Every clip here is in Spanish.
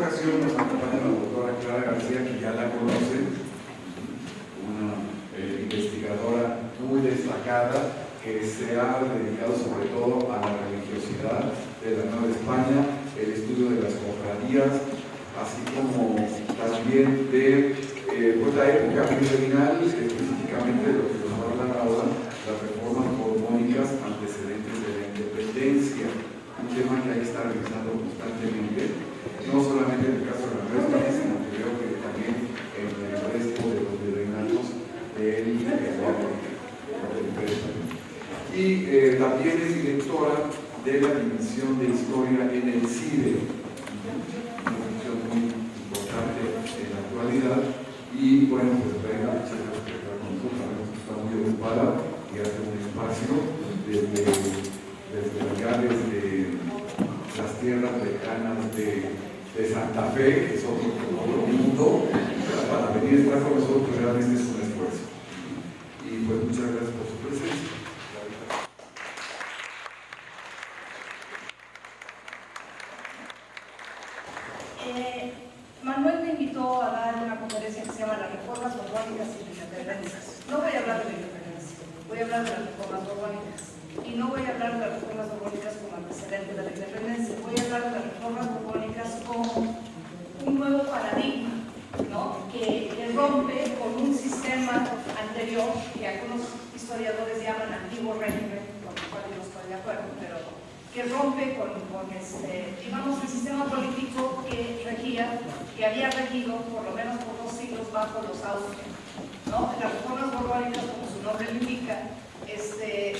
ocasión nos acompaña la doctora Clara García, que ya la conocen, una investigadora muy destacada que se ha dedicado sobre todo a la religiosidad de la Nueva España, el estudio de las cofradías, así como también de pues la época virreinal, específicamente de lo que nos va a hablar ahora, las reformas borbónicas antecedentes de la independencia, un tema que hay que estar revisando constantemente, no solamente en el caso de la Nueva España, sino que creo que también en el resto de los virreinatos del Imperio. Y también es directora de la División de Historia en el CIDE, una función muy importante en la actualidad. Y bueno, pues venga, muchas gracias por estar con nosotros, sabemos que está muy ocupada y hace un espacio desde allá, desde las tierras lejanas de Santa Fe, que es otro mundo, para venir a estar con nosotros realmente es un esfuerzo. Y pues muchas gracias por su presencia. Manuel me invitó a dar una conferencia que se llama Las reformas borbónicas y las independencias. No voy a hablar de la independencia, voy a hablar de las reformas borbónicas. Y no voy a hablar de las reformas borbónicas como antecedente de la independencia, voy a hablar de las reformas borbónicas como un nuevo paradigma, ¿no? que rompe con un sistema anterior que algunos historiadores llaman antiguo régimen, con el cual yo no estoy de acuerdo, pero que rompe con digamos, el sistema político que había regido por lo menos por 2 siglos bajo los Austrias, ¿no? Las reformas borbónicas, como su nombre lo indica,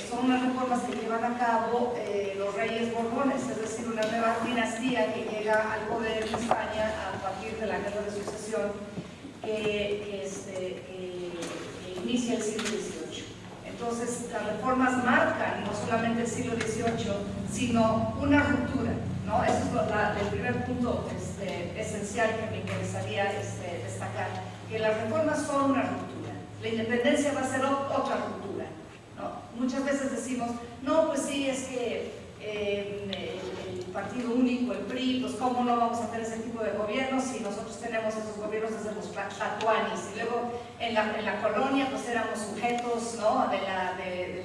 son unas reformas que llevan a cabo los reyes borbones, es decir, una nueva dinastía que llega al poder en España a partir de la guerra de sucesión que inicia el siglo XVIII. Entonces, las reformas marcan no solamente el siglo XVIII, sino una ruptura, ¿no? Eso es el primer punto esencial que me interesaría destacar, que las reformas son una ruptura. La independencia va a ser otra ruptura, ¿no? Muchas veces decimos, no, pues sí, es que el Partido Único, el PRI, pues cómo no vamos a tener ese tipo de gobiernos si nosotros tenemos esos gobiernos desde los tatuanis, y luego en la colonia pues éramos sujetos, ¿no? de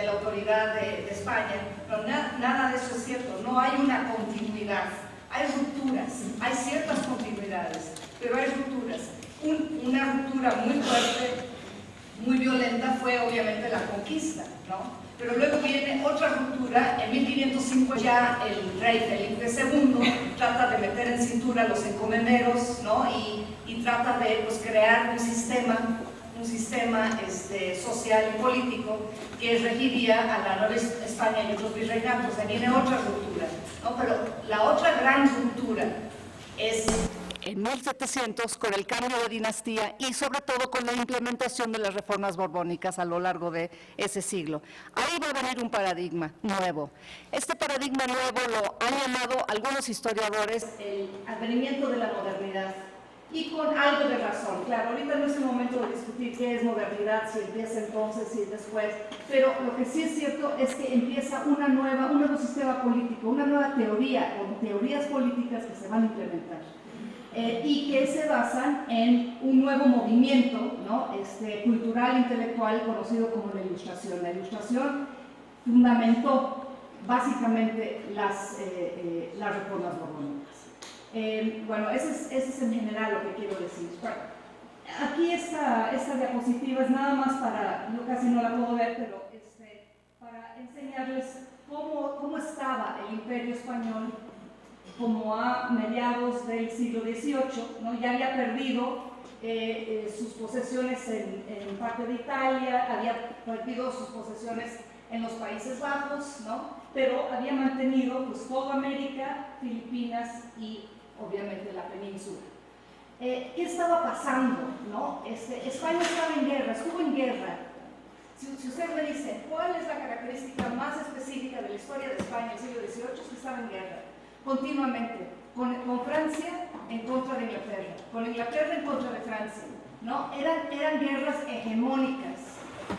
la autoridad de España. Pero nada de eso es cierto, no hay una continuidad, hay rupturas, hay ciertas continuidades, pero hay rupturas. Una ruptura muy fuerte, muy violenta fue obviamente la conquista, ¿no? Pero luego viene otra ruptura. En 1505 ya el rey Felipe II trata de meter en cintura a los encomenderos, ¿no? y trata de pues, crear un sistema social y político que regiría a la Nueva España y otros virreinatos. Ahí viene otra ruptura, ¿no? Pero la otra gran ruptura es en 1700 con el cambio de dinastía y sobre todo con la implementación de las reformas borbónicas a lo largo de ese siglo. Ahí va a venir un paradigma nuevo. Este paradigma nuevo lo han llamado algunos historiadores el advenimiento de la modernidad, y con algo de razón. Claro, ahorita no es el momento de discutir qué es modernidad, si empieza entonces, si después, pero lo que sí es cierto es que empieza un nuevo sistema político, una nueva teoría, con teorías políticas que se van a implementar. Y que se basan en un nuevo movimiento, ¿no? Cultural, intelectual, conocido como la Ilustración. La Ilustración fundamentó básicamente las reformas borbónicas. Bueno, ese es en general lo que quiero decir. Bueno, aquí esta diapositiva es nada más para, yo casi no la puedo ver, pero para enseñarles cómo estaba el Imperio Español como a mediados del siglo XVIII, ¿no? Ya había perdido sus posesiones en parte de Italia, había perdido sus posesiones en los Países Bajos, ¿no? Pero había mantenido pues, toda América, Filipinas y obviamente la península. ¿Qué estaba pasando? ¿No? España estaba en guerra, estuvo en guerra. Si usted me dice, ¿cuál es la característica más específica de la historia de España del siglo XVIII? Es que estaba en guerra, continuamente, con Francia en contra de Inglaterra, con Inglaterra en contra de Francia, ¿no? Eran guerras hegemónicas,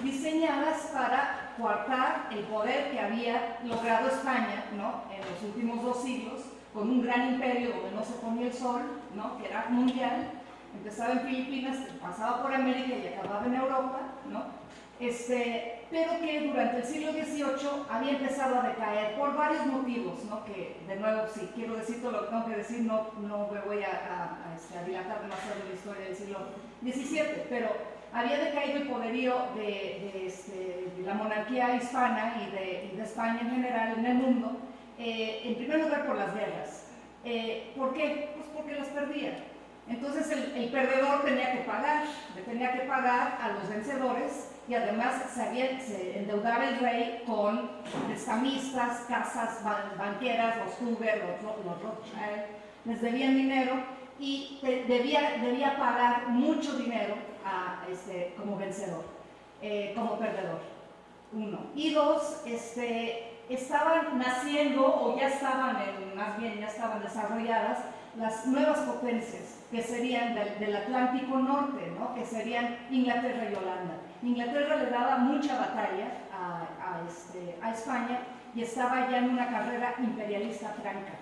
diseñadas para coartar el poder que había logrado España, ¿no? En los últimos 2 siglos, con un gran imperio donde no se ponía el sol, ¿no? Que era mundial, empezaba en Filipinas, pasaba por América y acababa en Europa, ¿no? Pero que durante el siglo XVIII había empezado a decaer por varios motivos, ¿no? Que, de nuevo, si quiero decir todo lo que tengo que decir, no me voy a dilatar demasiado en la historia del siglo XVII, pero había decaído el poderío de la monarquía hispana y de España en general en el mundo, en primer lugar por las guerras. ¿Por qué? Pues porque las perdía. Entonces el perdedor tenía que pagar a los vencedores, y además se endeudaba el rey con prestamistas, casas banqueras, los Huber, los Rothschild, les debían dinero y debía pagar mucho dinero como vencedor, como perdedor, uno. Y dos, estaban naciendo, o ya estaban desarrolladas las nuevas potencias que serían del Atlántico Norte, ¿no? Que serían Inglaterra y Holanda. Inglaterra le daba mucha batalla a España y estaba ya en una carrera imperialista franca,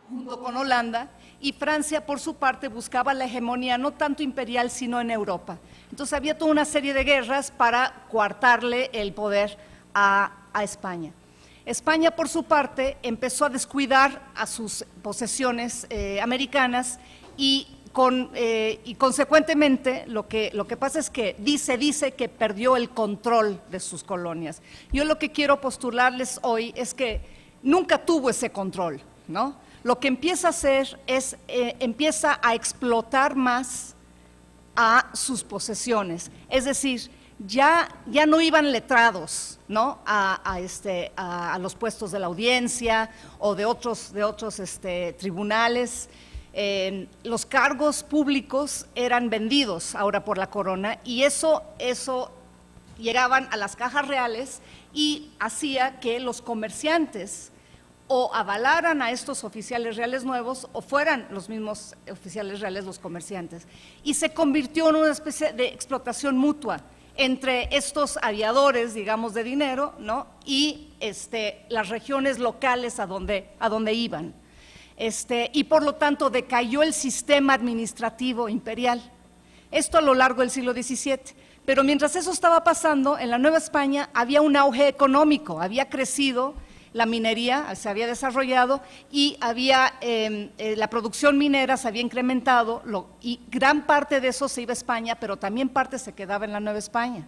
junto con Holanda, y Francia por su parte buscaba la hegemonía no tanto imperial sino en Europa. Entonces había toda una serie de guerras para coartarle el poder a España. España, por su parte, empezó a descuidar a sus posesiones americanas y consecuentemente lo que pasa es que dice que perdió el control de sus colonias. Yo lo que quiero postularles hoy es que nunca tuvo ese control, ¿no? Lo que empieza a hacer es, empieza a explotar más a sus posesiones, es decir, ya no iban letrados, ¿no? a los puestos de la audiencia o de otros tribunales. Los cargos públicos eran vendidos ahora por la corona y eso llegaban a las cajas reales y hacía que los comerciantes o avalaran a estos oficiales reales nuevos o fueran los mismos oficiales reales los comerciantes. Y se convirtió en una especie de explotación mutua entre estos aviadores, digamos, de dinero, ¿no? Y las regiones locales a donde iban. Y por lo tanto decayó el sistema administrativo imperial. Esto a lo largo del siglo XVII. Pero mientras eso estaba pasando, en la Nueva España había un auge económico, había crecido la minería, se había desarrollado y la producción minera se había incrementado y gran parte de eso se iba a España, pero también parte se quedaba en la Nueva España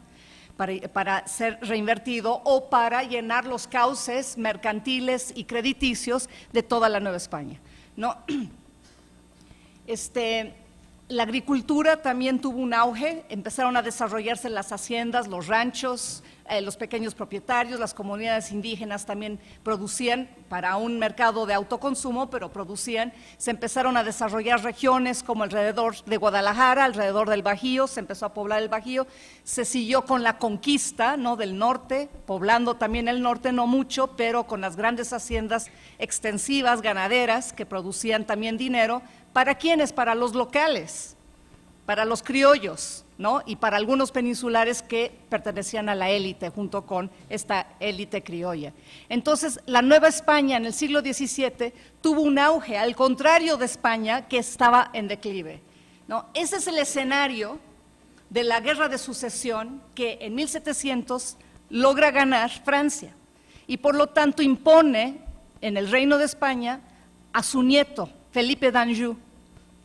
para ser reinvertido o para llenar los cauces mercantiles y crediticios de toda la Nueva España, ¿no? La agricultura también tuvo un auge, empezaron a desarrollarse las haciendas, los ranchos, los pequeños propietarios, las comunidades indígenas también producían para un mercado de autoconsumo, pero producían, se empezaron a desarrollar regiones como alrededor de Guadalajara, alrededor del Bajío, se empezó a poblar el Bajío, se siguió con la conquista, ¿no? Del norte, poblando también el norte, no mucho, pero con las grandes haciendas extensivas, ganaderas, que producían también dinero. ¿Para quiénes? Para los locales, para los criollos, ¿no? Y para algunos peninsulares que pertenecían a la élite, junto con esta élite criolla. Entonces, la Nueva España en el siglo XVII tuvo un auge, al contrario de España, que estaba en declive, ¿no? Ese es el escenario de la Guerra de Sucesión que en 1700 logra ganar Francia, y por lo tanto impone en el Reino de España a su nieto, Felipe d'Anjou,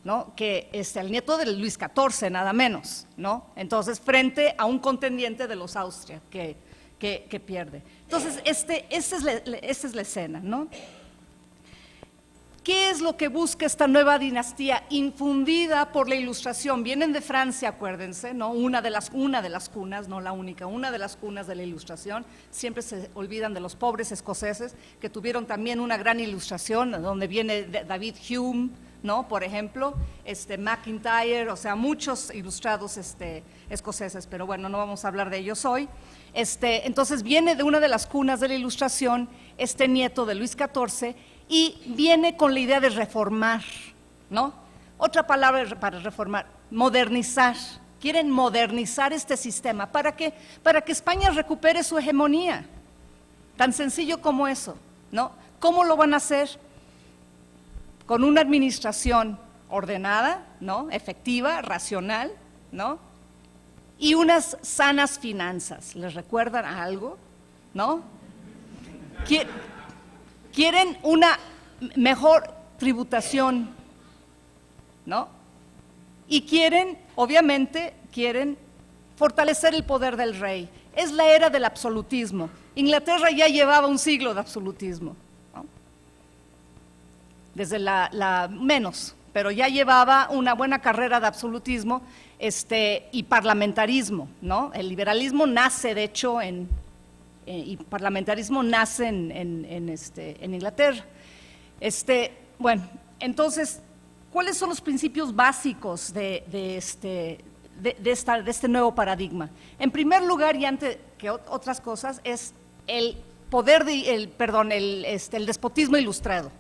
¿no? Que es el nieto de Luis XIV, nada menos, ¿no? Entonces, frente a un contendiente de los Austria que pierde. Entonces, esta es la escena, ¿no? ¿Qué es lo que busca esta nueva dinastía infundida por la Ilustración? Vienen de Francia, acuérdense, ¿no? Una de las cunas, no la única, una de las cunas de la Ilustración. Siempre se olvidan de los pobres escoceses que tuvieron también una gran ilustración, donde viene David Hume, ¿no? Por ejemplo, McIntyre, o sea, muchos ilustrados escoceses, pero bueno, no vamos a hablar de ellos hoy. Entonces viene de una de las cunas de la Ilustración, nieto de Luis XIV, y viene con la idea de reformar, ¿no? Otra palabra para reformar, modernizar. Quieren modernizar este sistema. ¿Para qué? Para que España recupere su hegemonía. Tan sencillo como eso, ¿no? ¿Cómo lo van a hacer? con una administración ordenada, ¿no? Efectiva, racional, ¿no? Y unas sanas finanzas. ¿Les recuerdan a algo? ¿No? Quieren una mejor tributación, ¿no? Y quieren, obviamente, fortalecer el poder del rey. Es la era del absolutismo. Inglaterra ya llevaba un siglo de absolutismo, ¿no? Desde menos, pero ya llevaba una buena carrera de absolutismo y parlamentarismo, ¿no? El liberalismo nace, de hecho, y parlamentarismo nace en Inglaterra. Bueno, entonces, ¿cuáles son los principios básicos de este nuevo paradigma? En primer lugar, y antes que otras cosas, es el despotismo ilustrado,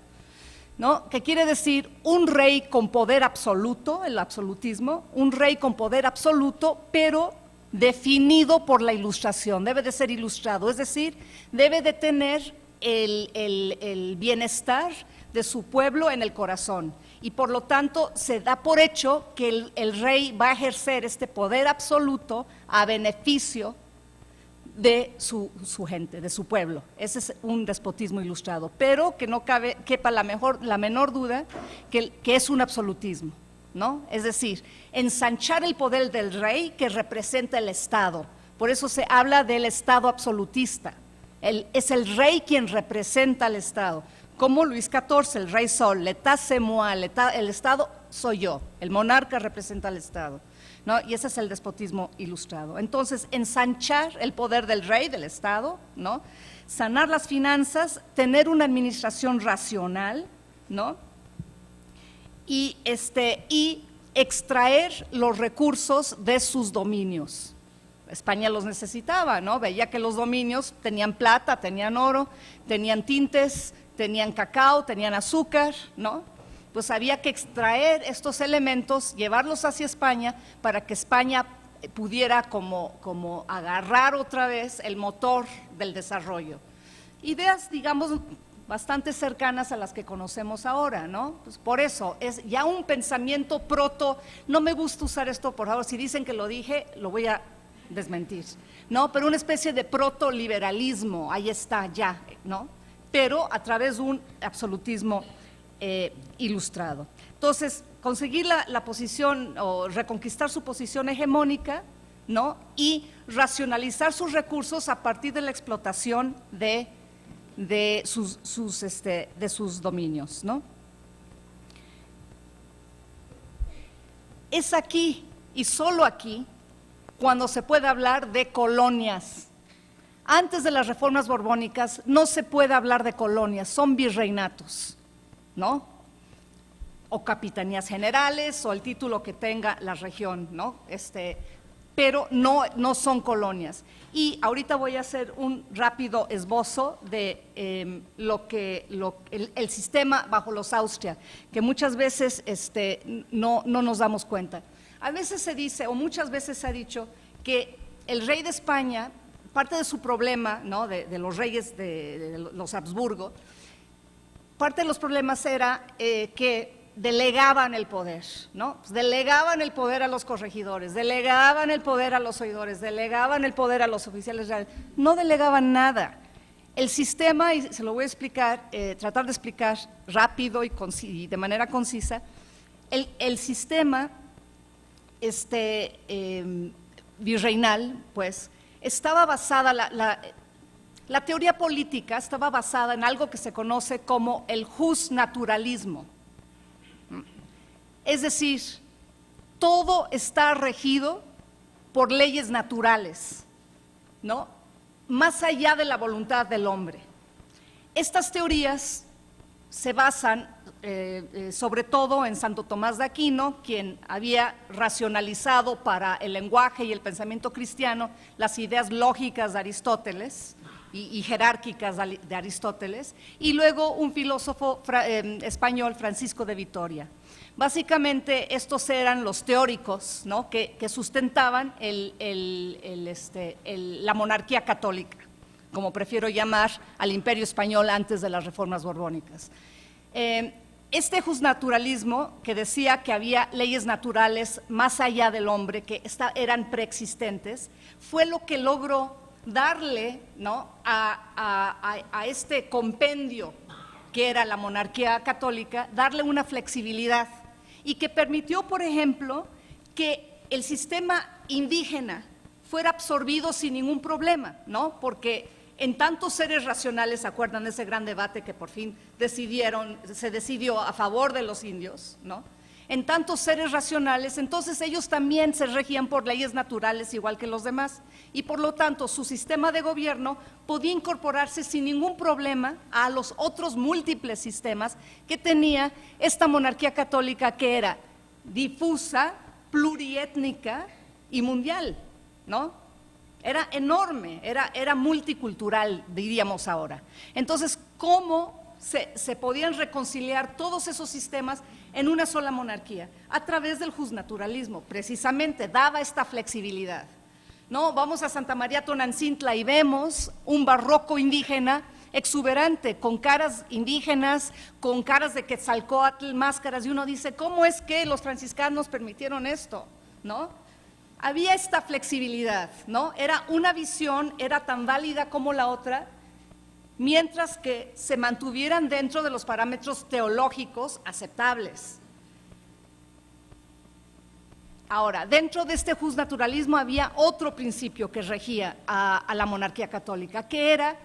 ¿no? Que quiere decir un rey con poder absoluto, el absolutismo, un rey con poder absoluto, pero definido por la ilustración, debe de ser ilustrado, es decir, debe de tener el bienestar de su pueblo en el corazón, y por lo tanto se da por hecho que el rey va a ejercer este poder absoluto a beneficio de su gente, de su pueblo. Ese es un despotismo ilustrado, pero que no quepa la menor duda que es un absolutismo, ¿no? Es decir, ensanchar el poder del rey que representa el Estado. Por eso se habla del Estado absolutista. Es el rey quien representa al Estado. Como Luis XIV, el rey Sol, l'État c'est moi, el Estado soy yo, el monarca representa al Estado, ¿no? Y ese es el despotismo ilustrado. Entonces, ensanchar el poder del rey, del Estado, ¿no? Sanar las finanzas, tener una administración racional, ¿no? Y extraer los recursos de sus dominios. España los necesitaba, ¿no? Veía que los dominios tenían plata, tenían oro, tenían tintes, tenían cacao, tenían azúcar, ¿no? Pues había que extraer estos elementos, llevarlos hacia España para que España pudiera como agarrar otra vez el motor del desarrollo. Ideas, digamos, bastante cercanas a las que conocemos ahora, ¿no? Pues por eso es ya un pensamiento no me gusta usar esto, por favor, si dicen que lo dije, lo voy a desmentir, ¿no? Pero una especie de protoliberalismo, ahí está ya, ¿no? Pero a través de un absolutismo ilustrado. Entonces, conseguir la posición o reconquistar su posición hegemónica, ¿no? Y racionalizar sus recursos a partir de la explotación de sus dominios, ¿no? Es aquí y solo aquí cuando se puede hablar de colonias. Antes de las reformas borbónicas no se puede hablar de colonias, son virreinatos, ¿no? O capitanías generales o el título que tenga la región, ¿no? Pero no son colonias. Y ahorita voy a hacer un rápido esbozo de el sistema bajo los Austria, que muchas veces no nos damos cuenta. A veces se dice, o muchas veces se ha dicho, que el rey de España, parte de su problema, ¿no? de los reyes de los Habsburgo, parte de los problemas era que delegaban el poder, ¿no? Pues delegaban el poder a los corregidores, delegaban el poder a los oidores, delegaban el poder a los oficiales reales, no delegaban nada. El sistema, y se lo voy a explicar, tratar de explicar rápido y de manera concisa, el sistema virreinal, pues, estaba basada, la teoría política estaba basada en algo que se conoce como el justnaturalismo. Es decir, todo está regido por leyes naturales, ¿no? Más allá de la voluntad del hombre. Estas teorías se basan sobre todo en Santo Tomás de Aquino, quien había racionalizado para el lenguaje y el pensamiento cristiano las ideas lógicas de Aristóteles y jerárquicas de Aristóteles, y luego un filósofo español, Francisco de Vitoria. Básicamente estos eran los teóricos, ¿no? que sustentaban la monarquía católica, como prefiero llamar al imperio español antes de las reformas borbónicas. este justnaturalismo que decía que había leyes naturales más allá del hombre, que eran preexistentes, fue lo que logró darle, ¿no?, a este compendio que era la monarquía católica, darle una flexibilidad y que permitió, por ejemplo, que el sistema indígena fuera absorbido sin ningún problema, ¿no? Porque en tantos seres racionales, ¿se acuerdan de ese gran debate que por fin se decidió a favor de los indios, ¿no? En tantos seres racionales, entonces ellos también se regían por leyes naturales igual que los demás, y por lo tanto su sistema de gobierno podía incorporarse sin ningún problema a los otros múltiples sistemas que tenía esta monarquía católica, que era difusa, pluriétnica y mundial, ¿no? Era enorme, era multicultural, diríamos ahora. Entonces, ¿cómo se podían reconciliar todos esos sistemas en una sola monarquía? A través del justnaturalismo, precisamente, daba esta flexibilidad, ¿no? Vamos a Santa María Tonantzintla y vemos un barroco indígena exuberante, con caras indígenas, con caras de Quetzalcóatl, máscaras, y uno dice, ¿cómo es que los franciscanos permitieron esto?, ¿no? Había esta flexibilidad, ¿no? Era una visión, era tan válida como la otra, mientras que se mantuvieran dentro de los parámetros teológicos aceptables. Ahora, dentro de este justnaturalismo había otro principio que regía a la monarquía católica, que era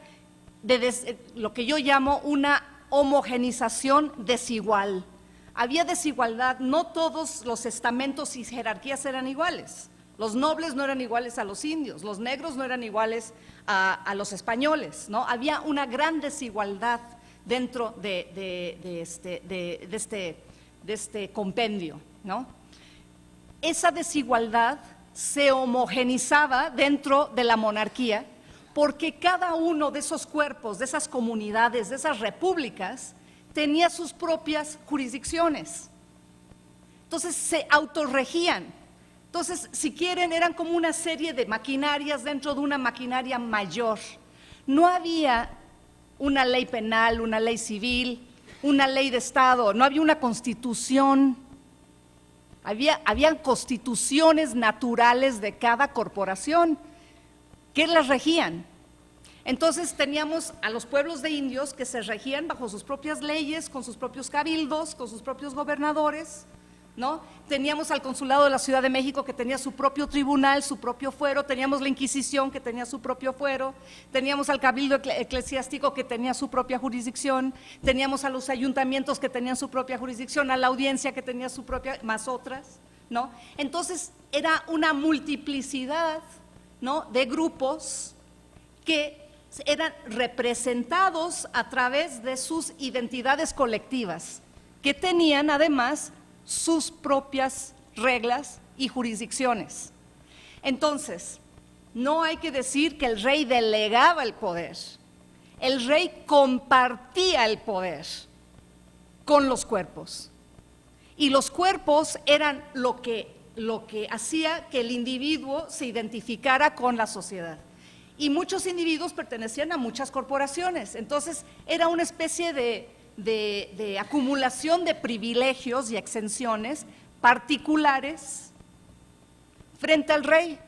lo que yo llamo una homogenización desigual. Había desigualdad, no todos los estamentos y jerarquías eran iguales. Los nobles no eran iguales a los indios, los negros no eran iguales a los españoles, ¿no? Había una gran desigualdad dentro de este compendio, ¿no? Esa desigualdad se homogenizaba dentro de la monarquía porque cada uno de esos cuerpos, de esas comunidades, de esas repúblicas, tenía sus propias jurisdicciones. Entonces se autorregían. Entonces, si quieren, eran como una serie de maquinarias dentro de una maquinaria mayor. No había una ley penal, una ley civil, una ley de Estado, no había una constitución. Habían constituciones naturales de cada corporación que las regían. Entonces teníamos a los pueblos de indios que se regían bajo sus propias leyes, con sus propios cabildos, con sus propios gobernadores, ¿no? Teníamos al Consulado de la Ciudad de México que tenía su propio tribunal, su propio fuero, teníamos la Inquisición que tenía su propio fuero, teníamos al Cabildo Eclesiástico que tenía su propia jurisdicción, teníamos a los ayuntamientos que tenían su propia jurisdicción, a la audiencia que tenía su propia, más otras, ¿no? Entonces era una multiplicidad, ¿no?, de grupos que eran representados a través de sus identidades colectivas, que tenían además sus propias reglas y jurisdicciones. Entonces, no hay que decir que el rey delegaba el poder, el rey compartía el poder con los cuerpos, y los cuerpos eran lo que hacía que el individuo se identificara con la sociedad. Y muchos individuos pertenecían a muchas corporaciones, entonces era una especie de acumulación de privilegios y exenciones particulares frente al rey.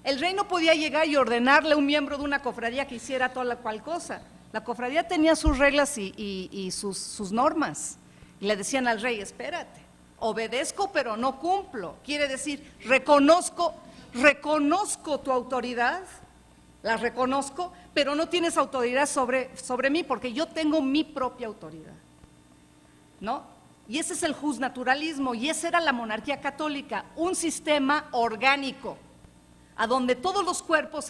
El rey no podía llegar y ordenarle a un miembro de una cofradía que hiciera toda la cual cosa. La cofradía tenía sus reglas y sus normas. Y le decían al rey, espérate, obedezco pero no cumplo. Quiere decir, reconozco tu autoridad, la reconozco, pero no tienes autoridad sobre mí porque yo tengo mi propia autoridad, ¿no? Y ese es el justnaturalismo, y esa era la monarquía católica, un sistema orgánico, a donde todos los cuerpos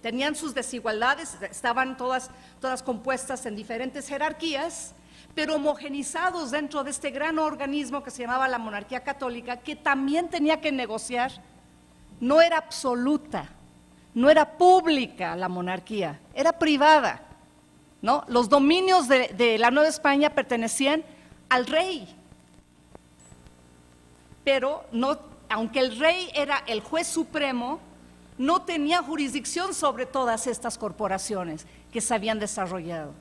tenían sus desigualdades, estaban todas compuestas en diferentes jerarquías, pero homogenizados dentro de este gran organismo que se llamaba la monarquía católica, que también tenía que negociar. No era absoluta, no era pública la monarquía, era privada, ¿no? Los dominios de la Nueva España pertenecían al rey, pero no, aunque el rey era el juez supremo, no tenía jurisdicción sobre todas estas corporaciones que se habían desarrollado.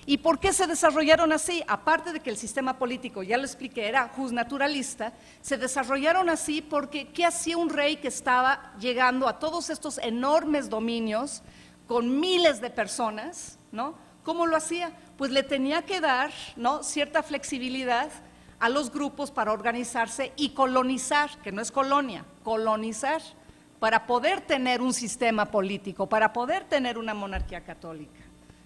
¿Y por qué se desarrollaron así? Aparte de que el sistema político, ya lo expliqué, era justnaturalista, se desarrollaron así porque ¿qué hacía un rey que estaba llegando a todos estos enormes dominios con miles de personas, ¿no? ¿Cómo lo hacía? Pues le tenía que dar, ¿no?, cierta flexibilidad a los grupos para organizarse y colonizar, que no es colonia, colonizar, para poder tener un sistema político, para poder tener una monarquía católica,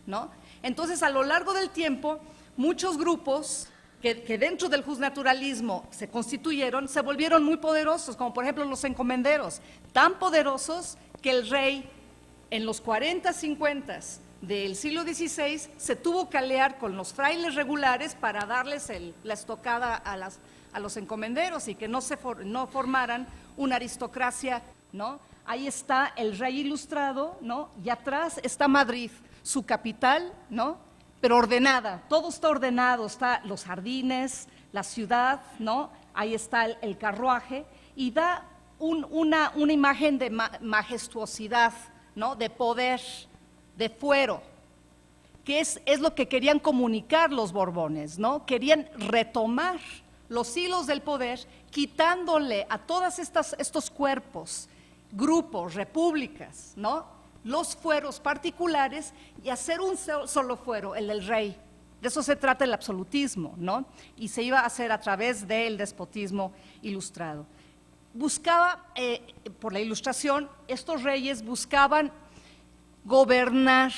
¿no? Entonces, a lo largo del tiempo, muchos grupos que dentro del justnaturalismo se constituyeron, se volvieron muy poderosos, como por ejemplo los encomenderos, tan poderosos que el rey en los 40, 50 del siglo XVI se tuvo que aliar con los frailes regulares para darles la estocada a los encomenderos y que no formaran una aristocracia, ¿no? Ahí está el rey ilustrado, ¿no? Y atrás está Madrid, su capital, ¿no?, pero ordenada, todo está ordenado, está los jardines, la ciudad, ¿no?, ahí está el carruaje, y da una imagen de majestuosidad, ¿no?, de poder, de fuero, que es lo que querían comunicar los Borbones, ¿no? Querían retomar los hilos del poder, quitándole a todos estos cuerpos, grupos, repúblicas, ¿no?, los fueros particulares y hacer un solo fuero, el del rey. De eso se trata el absolutismo, ¿no? Y se iba a hacer a través del despotismo ilustrado. Buscaba, por la ilustración, estos reyes buscaban gobernar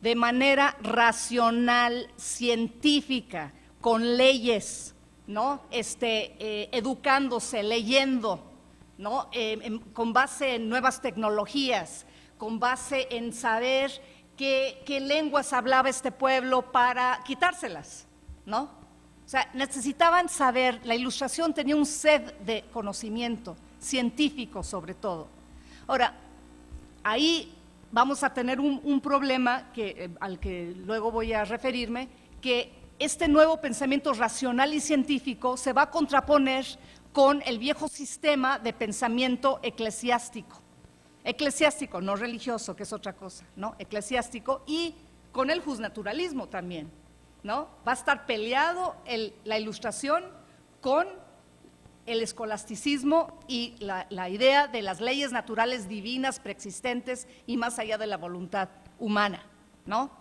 de manera racional, científica, con leyes, ¿no? Educándose, leyendo, ¿no? Con base en nuevas tecnologías, con base en saber qué lenguas hablaba este pueblo para quitárselas, ¿no? O sea, necesitaban saber, la ilustración tenía un sed de conocimiento, científico sobre todo. Ahora, ahí vamos a tener un problema al que luego voy a referirme, que este nuevo pensamiento racional y científico se va a contraponer con el viejo sistema de pensamiento eclesiástico, no religioso, que es otra cosa, ¿no? Eclesiástico, y con el justnaturalismo también, ¿no? Va a estar peleado la ilustración con el escolasticismo y la idea de las leyes naturales divinas preexistentes y más allá de la voluntad humana, ¿no?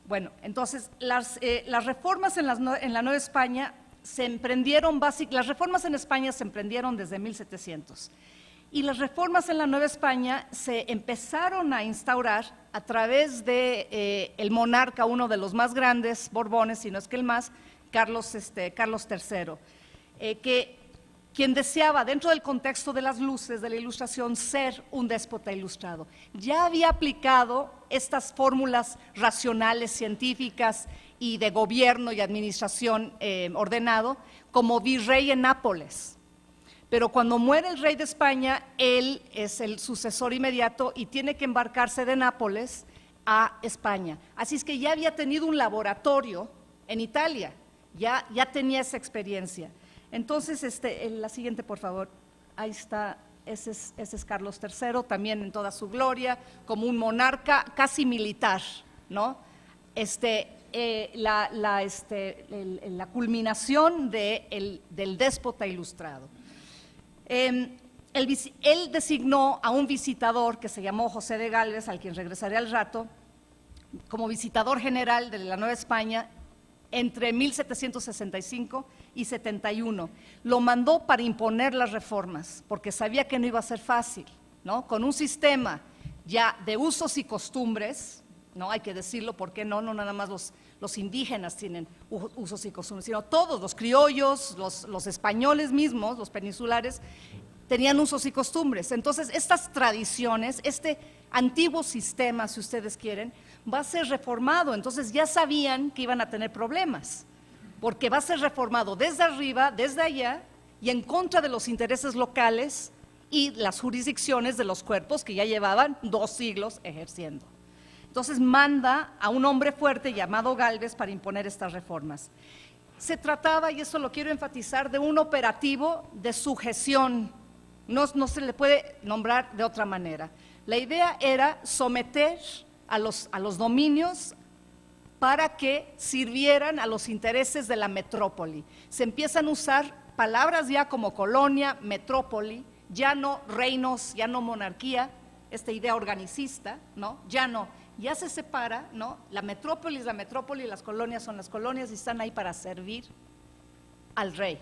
Bueno, entonces las reformas en la Nueva España se emprendieron, las reformas en España se emprendieron desde 1700. Y las reformas en la Nueva España se empezaron a instaurar a través de el monarca, uno de los más grandes Borbones, si no es que el más, Carlos III, quien deseaba, dentro del contexto de las luces de la Ilustración, ser un déspota ilustrado. Ya había aplicado estas fórmulas racionales, científicas y de gobierno y administración ordenado como virrey en Nápoles. Pero cuando muere el rey de España, él es el sucesor inmediato y tiene que embarcarse de Nápoles a España. Así es que ya había tenido un laboratorio en Italia, ya tenía esa experiencia. Entonces, la siguiente, por favor, ahí está, ese es Carlos III, también en toda su gloria, como un monarca casi militar, ¿no? La culminación del déspota ilustrado. Él designó a un visitador que se llamó José de Gálvez, al quien regresaré al rato, como visitador general de la Nueva España entre 1765 y 71. Lo mandó para imponer las reformas, porque sabía que no iba a ser fácil, ¿no? Con un sistema ya de usos y costumbres, ¿no? Hay que decirlo, ¿por qué no? No nada más los indígenas tienen usos y costumbres, sino todos, los criollos, los españoles mismos, los peninsulares, tenían usos y costumbres. Entonces, estas tradiciones, este antiguo sistema, si ustedes quieren, va a ser reformado. Entonces, ya sabían que iban a tener problemas, porque va a ser reformado desde arriba, desde allá, y en contra de los intereses locales y las jurisdicciones de los cuerpos que ya llevaban 2 siglos ejerciendo. Entonces manda a un hombre fuerte llamado Gálvez para imponer estas reformas. Se trataba, y eso lo quiero enfatizar, de un operativo de sujeción, no se le puede nombrar de otra manera. La idea era someter a los dominios para que sirvieran a los intereses de la metrópoli. Se empiezan a usar palabras ya como colonia, metrópoli, ya no reinos, ya no monarquía, esta idea organicista, ¿no? Ya no, ya se separa, ¿no? La metrópoli es la metrópoli, las colonias son las colonias y están ahí para servir al rey,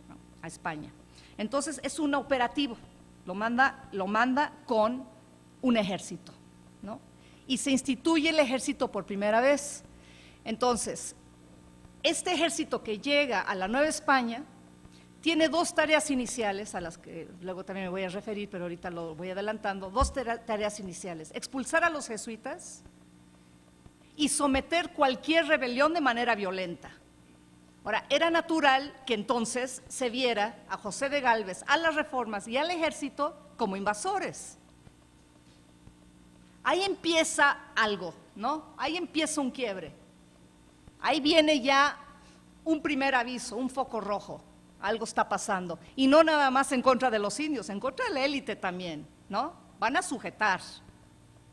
¿no? A España. Entonces es un operativo, lo manda con un ejército, ¿no? Y se instituye el ejército por primera vez. Entonces, este ejército que llega a la Nueva España tiene dos tareas iniciales, a las que luego también me voy a referir, pero ahorita lo voy adelantando, dos tareas iniciales: expulsar a los jesuitas y someter cualquier rebelión de manera violenta. Ahora, era natural que entonces se viera a José de Gálvez, a las Reformas y al ejército como invasores. Ahí empieza algo, ¿no? Ahí empieza un quiebre. Ahí viene ya un primer aviso, un foco rojo. Algo está pasando, y no nada más en contra de los indios, en contra de la élite también, ¿no? Van a sujetar,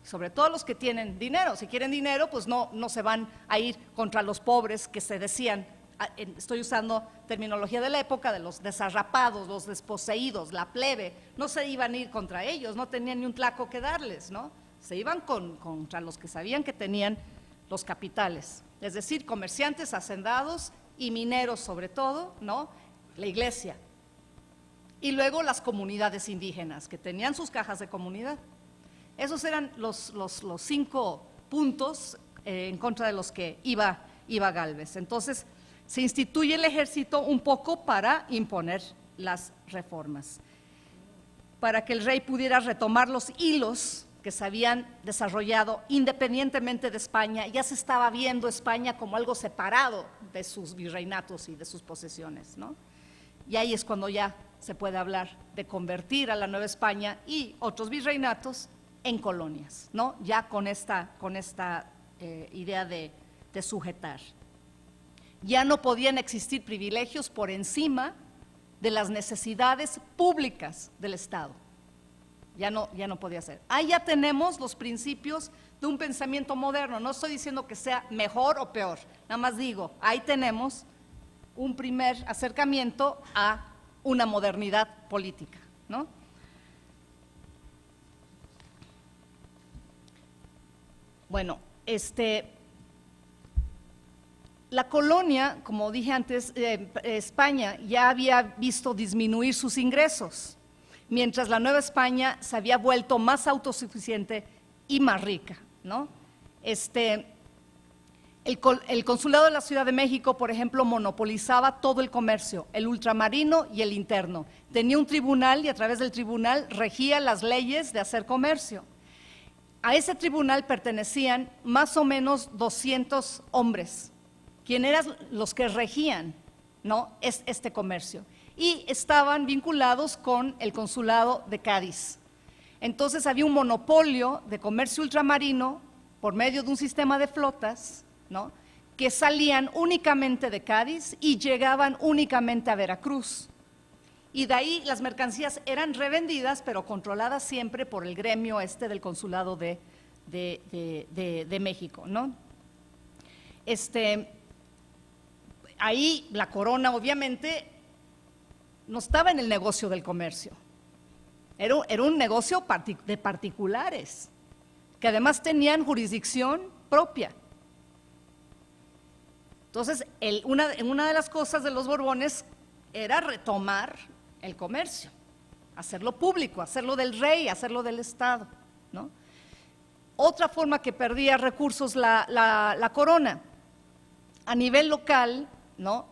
sobre todo los que tienen dinero. Si quieren dinero, pues no se van a ir contra los pobres que se decían, estoy usando terminología de la época, de los desarrapados, los desposeídos, la plebe. No se iban a ir contra ellos, no tenían ni un tlaco que darles, ¿no? Se iban contra los que sabían que tenían los capitales, es decir, comerciantes, hacendados y mineros sobre todo, ¿no? La iglesia, y luego las comunidades indígenas que tenían sus cajas de comunidad. Esos eran los 5 puntos en contra de los que iba Gálvez. Entonces se instituye el ejército un poco para imponer las reformas, para que el rey pudiera retomar los hilos que se habían desarrollado independientemente de España. Ya se estaba viendo España como algo separado de sus virreinatos y de sus posesiones, ¿no? Y ahí es cuando ya se puede hablar de convertir a la Nueva España y otros virreinatos en colonias, ¿no? Ya con esta idea de sujetar. Ya no podían existir privilegios por encima de las necesidades públicas del Estado. Ya no podía ser. Ahí ya tenemos los principios de un pensamiento moderno. No estoy diciendo que sea mejor o peor, nada más digo, ahí tenemos un primer acercamiento a una modernidad política, ¿no? Bueno, la colonia, como dije antes, España ya había visto disminuir sus ingresos, mientras la Nueva España se había vuelto más autosuficiente y más rica, ¿no? El consulado de la Ciudad de México, por ejemplo, monopolizaba todo el comercio, el ultramarino y el interno. Tenía un tribunal y a través del tribunal regía las leyes de hacer comercio. A ese tribunal pertenecían más o menos 200 hombres, quienes eran los que regían, ¿no?, este comercio, y estaban vinculados con el consulado de Cádiz. Entonces había un monopolio de comercio ultramarino por medio de un sistema de flotas, ¿no?, que salían únicamente de Cádiz y llegaban únicamente a Veracruz. Y de ahí las mercancías eran revendidas, pero controladas siempre por el gremio del consulado de México, ¿no? Ahí la corona obviamente no estaba en el negocio del comercio, era un negocio de particulares, que además tenían jurisdicción propia. Entonces, una de las cosas de los Borbones era retomar el comercio, hacerlo público, hacerlo del rey, hacerlo del Estado, ¿no? Otra forma que perdía recursos la corona, a nivel local, ¿no?,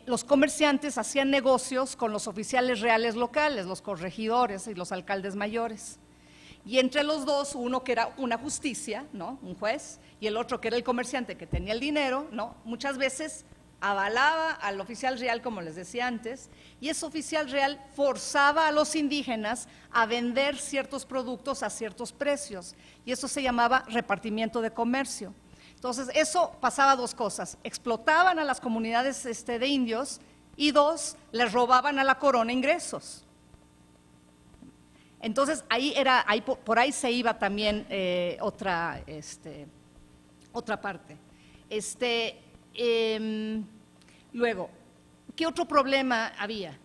los comerciantes hacían negocios con los oficiales reales locales, los corregidores y los alcaldes mayores. Y entre los dos, uno que era una justicia, ¿no?, un juez, y el otro que era el comerciante que tenía el dinero, ¿no?, muchas veces avalaba al oficial real, como les decía antes, y ese oficial real forzaba a los indígenas a vender ciertos productos a ciertos precios, y eso se llamaba repartimiento de comercio. Entonces, eso pasaba dos cosas: explotaban a las comunidades de indios, y dos, les robaban a la corona ingresos. Entonces, por ahí se iba también otra parte. Luego, ¿qué otro problema había?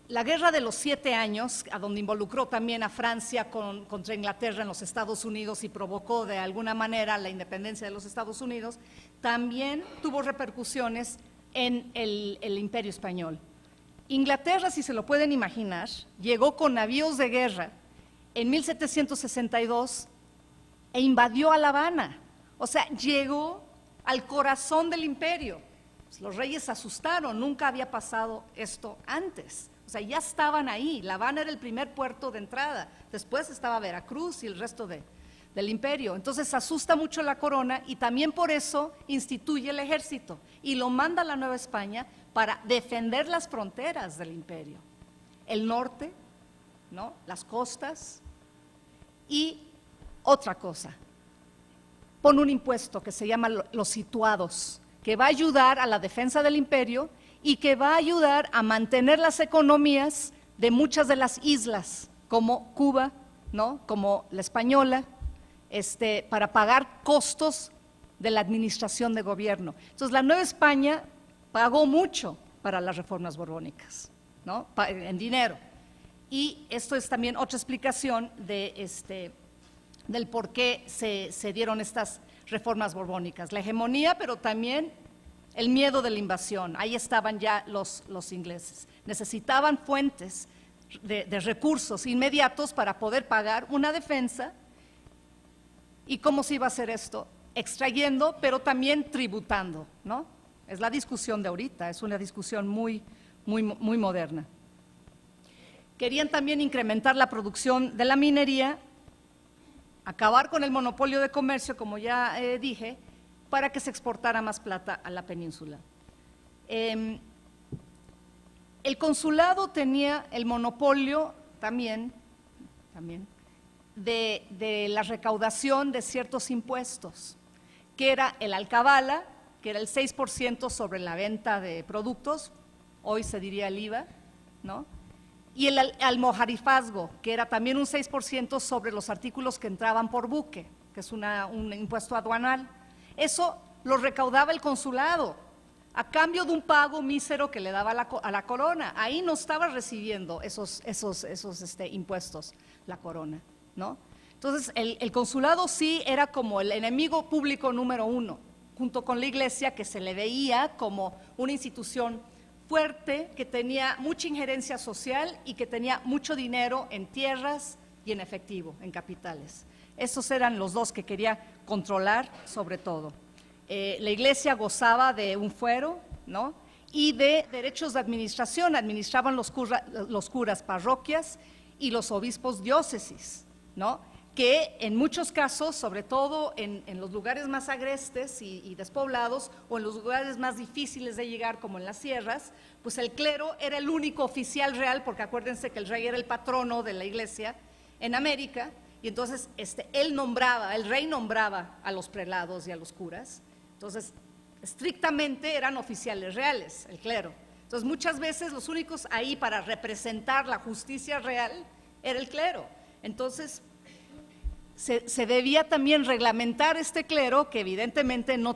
La Guerra de los 7 años, a donde involucró también a Francia contra Inglaterra en los Estados Unidos y provocó de alguna manera la independencia de los Estados Unidos, también tuvo repercusiones en el Imperio Español. Inglaterra, si se lo pueden imaginar, llegó con navíos de guerra en 1762 e invadió a La Habana. O sea, llegó al corazón del imperio. Los reyes se asustaron, nunca había pasado esto antes. O sea, ya estaban ahí. La Habana era el primer puerto de entrada. Después estaba Veracruz y el resto del imperio. Entonces asusta mucho la corona y también por eso instituye el ejército y lo manda a la Nueva España para defender las fronteras del imperio. El norte, ¿no? Las costas y otra cosa. Pone un impuesto que se llama los situados, que va a ayudar a la defensa del imperio y que va a ayudar a mantener las economías de muchas de las islas, como Cuba, ¿no? Como la Española, para pagar costos de la administración de gobierno. Entonces, la Nueva España pagó mucho para las reformas borbónicas, ¿no? En dinero. Y esto es también otra explicación del por qué se dieron estas reformas borbónicas. La hegemonía, pero también el miedo de la invasión. Ahí estaban ya los ingleses. Necesitaban fuentes de recursos inmediatos para poder pagar una defensa. ¿Y cómo se iba a hacer esto? Extrayendo, pero también tributando, ¿no? Es la discusión de ahorita, es una discusión muy moderna. Querían también incrementar la producción de la minería, acabar con el monopolio de comercio, como ya dije, para que se exportara más plata a la península. El consulado tenía el monopolio también de la recaudación de ciertos impuestos, que era el alcabala, que era el 6% sobre la venta de productos, hoy se diría el IVA, ¿no? Y el almojarifazgo, que era también un 6% sobre los artículos que entraban por buque, que es un impuesto aduanal. Eso lo recaudaba el consulado, a cambio de un pago mísero que le daba a la corona. Ahí no estaba recibiendo esos impuestos la corona, ¿no? Entonces, el consulado sí era como el enemigo público número 1, junto con la iglesia, que se le veía como una institución fuerte, que tenía mucha injerencia social y que tenía mucho dinero en tierras y en efectivo, en capitales. Esos eran los dos que quería controlar sobre todo. La iglesia gozaba de un fuero, ¿no? Y de derechos de administración, administraban los curas parroquias y los obispos diócesis, ¿no? Que en muchos casos, sobre todo en los lugares más agrestes y despoblados, o en los lugares más difíciles de llegar, como en las sierras, pues el clero era el único oficial real, porque acuérdense que el rey era el patrono de la iglesia en América, y entonces el rey nombraba a los prelados y a los curas. Entonces, estrictamente eran oficiales reales, el clero. Entonces, muchas veces los únicos ahí para representar la justicia real era el clero. Entonces, se debía también reglamentar este clero, que evidentemente no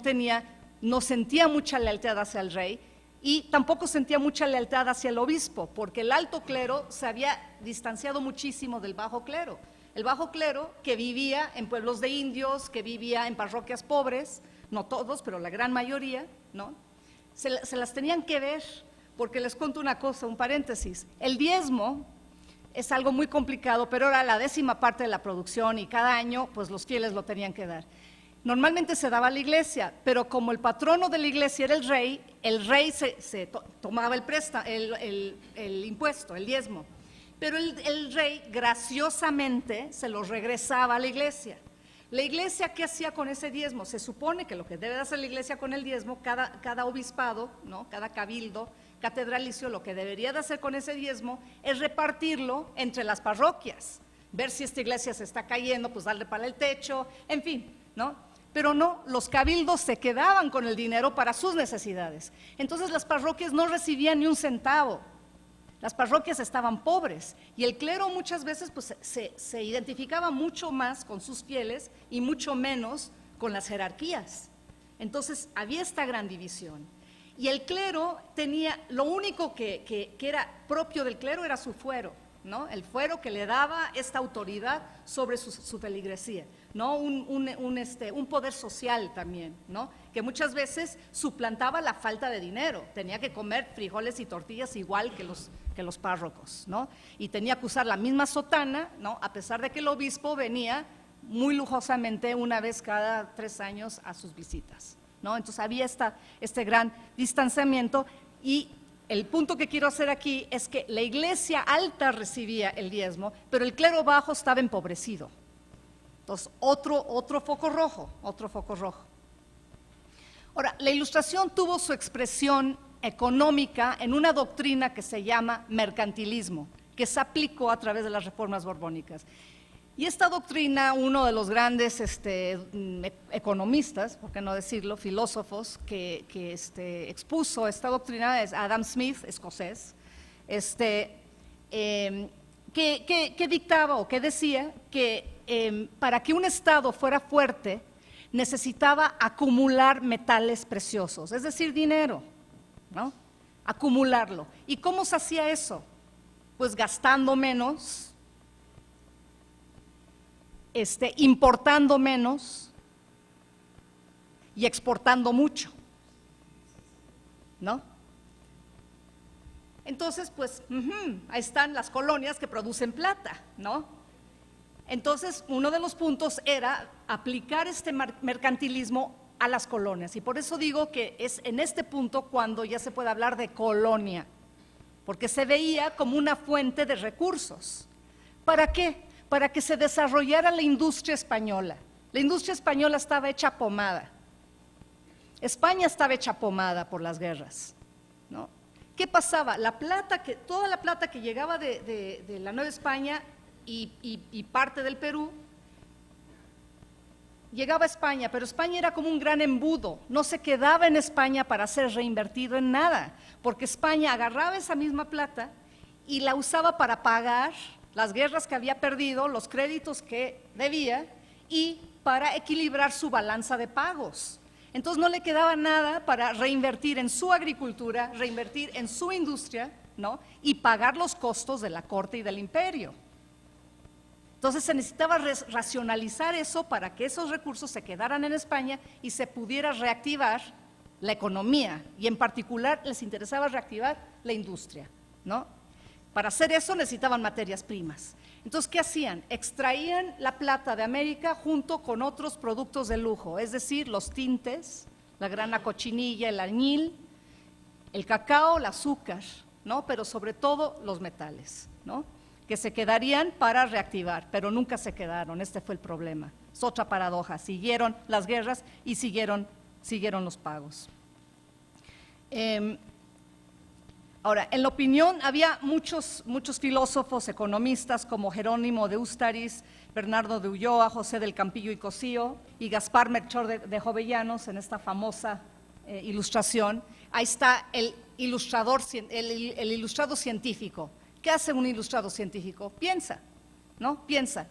sentía mucha lealtad hacia el rey y tampoco sentía mucha lealtad hacia el obispo, porque el alto clero se había distanciado muchísimo del bajo clero. El bajo clero, que vivía en pueblos de indios, que vivía en parroquias pobres, no todos, pero la gran mayoría, ¿no? Se las tenían que ver, porque les cuento una cosa, un paréntesis. El diezmo es algo muy complicado, pero era la 10ª parte de la producción y cada año pues los fieles lo tenían que dar. Normalmente se daba a la iglesia, pero como el patrono de la iglesia era el rey se tomaba el impuesto, el diezmo, pero el rey graciosamente se lo regresaba a la iglesia. La iglesia, ¿qué hacía con ese diezmo? Se supone que lo que debe hacer la iglesia con el diezmo, cada obispado, ¿no? Cada cabildo catedralicio, lo que debería de hacer con ese diezmo es repartirlo entre las parroquias, ver si esta iglesia se está cayendo, pues darle para el techo, en fin, ¿no? Pero no, los cabildos se quedaban con el dinero para sus necesidades. Entonces las parroquias no recibían ni un centavo. Las parroquias estaban pobres y el clero muchas veces pues, se identificaba mucho más con sus fieles y mucho menos con las jerarquías. Entonces había esta gran división. Y el clero tenía, lo único que era propio del clero era su fuero, ¿no? El fuero que le daba esta autoridad sobre su feligresía, ¿no? Un poder social también, ¿no? Que muchas veces suplantaba la falta de dinero. Tenía que comer frijoles y tortillas igual que los párrocos, ¿no? Y tenía que usar la misma sotana, ¿no? A pesar de que el obispo venía muy lujosamente una vez cada 3 años a sus visitas, ¿no? Entonces había este gran distanciamiento, y el punto que quiero hacer aquí es que la iglesia alta recibía el diezmo, pero el clero bajo estaba empobrecido. Entonces, otro foco rojo. Ahora, la Ilustración tuvo su expresión económica en una doctrina que se llama mercantilismo, que se aplicó a través de las reformas borbónicas. Y esta doctrina, uno de los grandes economistas, por qué no decirlo, filósofos, que expuso esta doctrina es Adam Smith, escocés, que dictaba o que decía que para que un Estado fuera fuerte necesitaba acumular metales preciosos, es decir, dinero, ¿no? Acumularlo. ¿Y cómo se hacía eso? Pues gastando menos, importando menos y exportando mucho, ¿no? Entonces, pues, ahí están las colonias que producen plata, ¿no? Entonces, uno de los puntos era aplicar este mercantilismo a las colonias, y por eso digo que es en este punto cuando ya se puede hablar de colonia, porque se veía como una fuente de recursos. ¿Para qué? Para que se desarrollara la industria española. La industria española estaba hecha pomada. España estaba hecha pomada por las guerras, ¿no? ¿Qué pasaba? Toda la plata que llegaba de la Nueva España y parte del Perú, llegaba a España, pero España era como un gran embudo, no se quedaba en España para ser reinvertido en nada, porque España agarraba esa misma plata y la usaba para pagar las guerras que había perdido, los créditos que debía, y para equilibrar su balanza de pagos. Entonces no le quedaba nada para reinvertir en su agricultura, reinvertir en su industria, ¿no? Y pagar los costos de la corte y del imperio. Entonces se necesitaba racionalizar eso para que esos recursos se quedaran en España y se pudiera reactivar la economía, y en particular les interesaba reactivar la industria, ¿no? Para hacer eso necesitaban materias primas. Entonces, ¿qué hacían? Extraían la plata de América junto con otros productos de lujo, es decir, los tintes, la grana cochinilla, el añil, el cacao, el azúcar, ¿no? Pero sobre todo los metales, ¿no? Que se quedarían para reactivar, pero nunca se quedaron. Este fue el problema. Es otra paradoja. Siguieron las guerras y siguieron los pagos. Ahora, en la opinión, había muchos filósofos, economistas como Jerónimo de Ústaris, Bernardo de Ulloa, José del Campillo y Cosío y Gaspar Melchor de Jovellanos en esta famosa ilustración. Ahí está el ilustrado científico. ¿Qué hace un ilustrado científico? Piensa, ¿no? Piensa.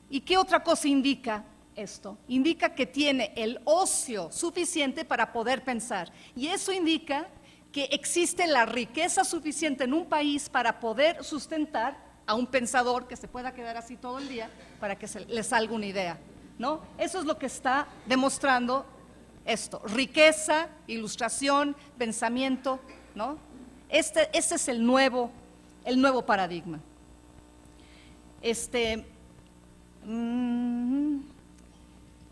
¿Y qué otra cosa indica esto? Indica que tiene el ocio suficiente para poder pensar. Y eso indica que existe la riqueza suficiente en un país para poder sustentar a un pensador que se pueda quedar así todo el día para que le salga una idea, ¿no? Eso es lo que está demostrando esto: riqueza, ilustración, pensamiento, ¿no? Este es el nuevo paradigma.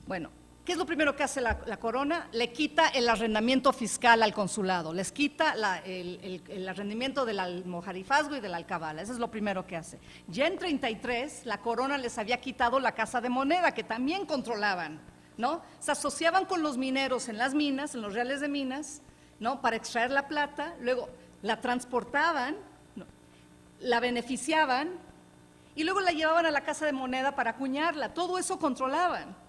Bueno, ¿qué es lo primero que hace la corona? Le quita el arrendamiento fiscal al consulado, les quita el arrendamiento del almojarifazgo y de la alcabala. Eso es lo primero que hace. Ya en 33, la corona les había quitado la casa de moneda, que también controlaban, ¿no? Se asociaban con los mineros en las minas, en los reales de minas, ¿no? Para extraer la plata, luego la transportaban, ¿no? La beneficiaban y luego la llevaban a la casa de moneda para acuñarla. Todo eso controlaban.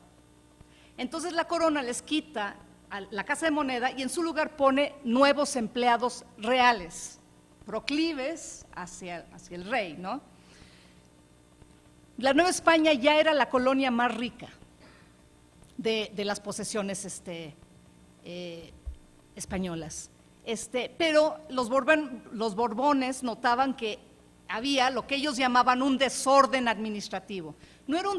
Entonces la corona les quita a la casa de moneda y en su lugar pone nuevos empleados reales, proclives hacia el rey, ¿no? La Nueva España ya era la colonia más rica de las posesiones españolas. Pero los Borbones notaban que había lo que ellos llamaban un desorden administrativo. No era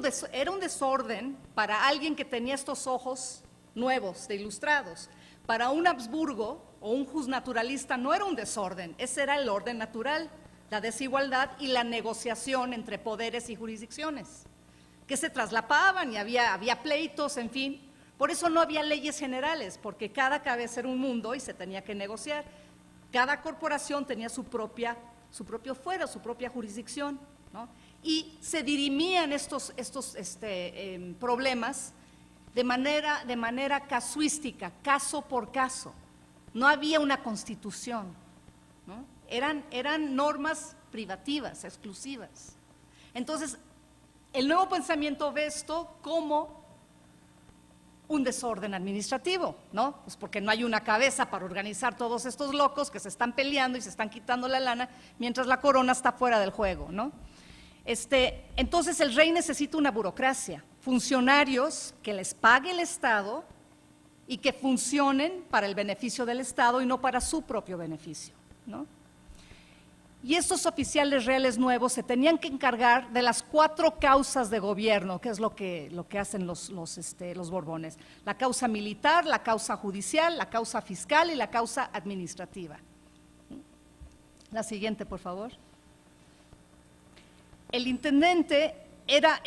un desorden para alguien que tenía estos ojos nuevos de ilustrados. Para un Habsburgo o un justnaturalista no era un desorden, ese era el orden natural, la desigualdad y la negociación entre poderes y jurisdicciones, que se traslapaban y había pleitos, en fin. Por eso no había leyes generales, porque cada cabeza era un mundo y se tenía que negociar. Cada corporación tenía su propio fuero, su propia jurisdicción, ¿no? Y se dirimían estos problemas de manera casuística, caso por caso. No había una constitución, ¿no? Eran normas privativas, exclusivas. Entonces, el nuevo pensamiento ve esto como un desorden administrativo, ¿no? Pues porque no hay una cabeza para organizar todos estos locos que se están peleando y se están quitando la lana mientras la corona está fuera del juego, ¿no? Entonces el rey necesita una burocracia, funcionarios que les pague el Estado y que funcionen para el beneficio del Estado y no para su propio beneficio, ¿no? Y estos oficiales reales nuevos se tenían que encargar de las 4 causas de gobierno, que es lo que hacen los Borbones: la causa militar, la causa judicial, la causa fiscal y la causa administrativa. La siguiente, por favor. El intendente era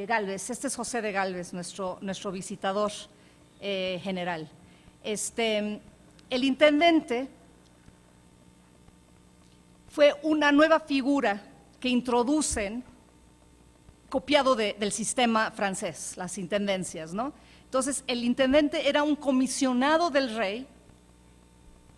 Gálvez, este es José de Gálvez, nuestro visitador general. El intendente fue una nueva figura que introducen, copiado del sistema francés, las intendencias, ¿no? Entonces, el intendente era un comisionado del rey,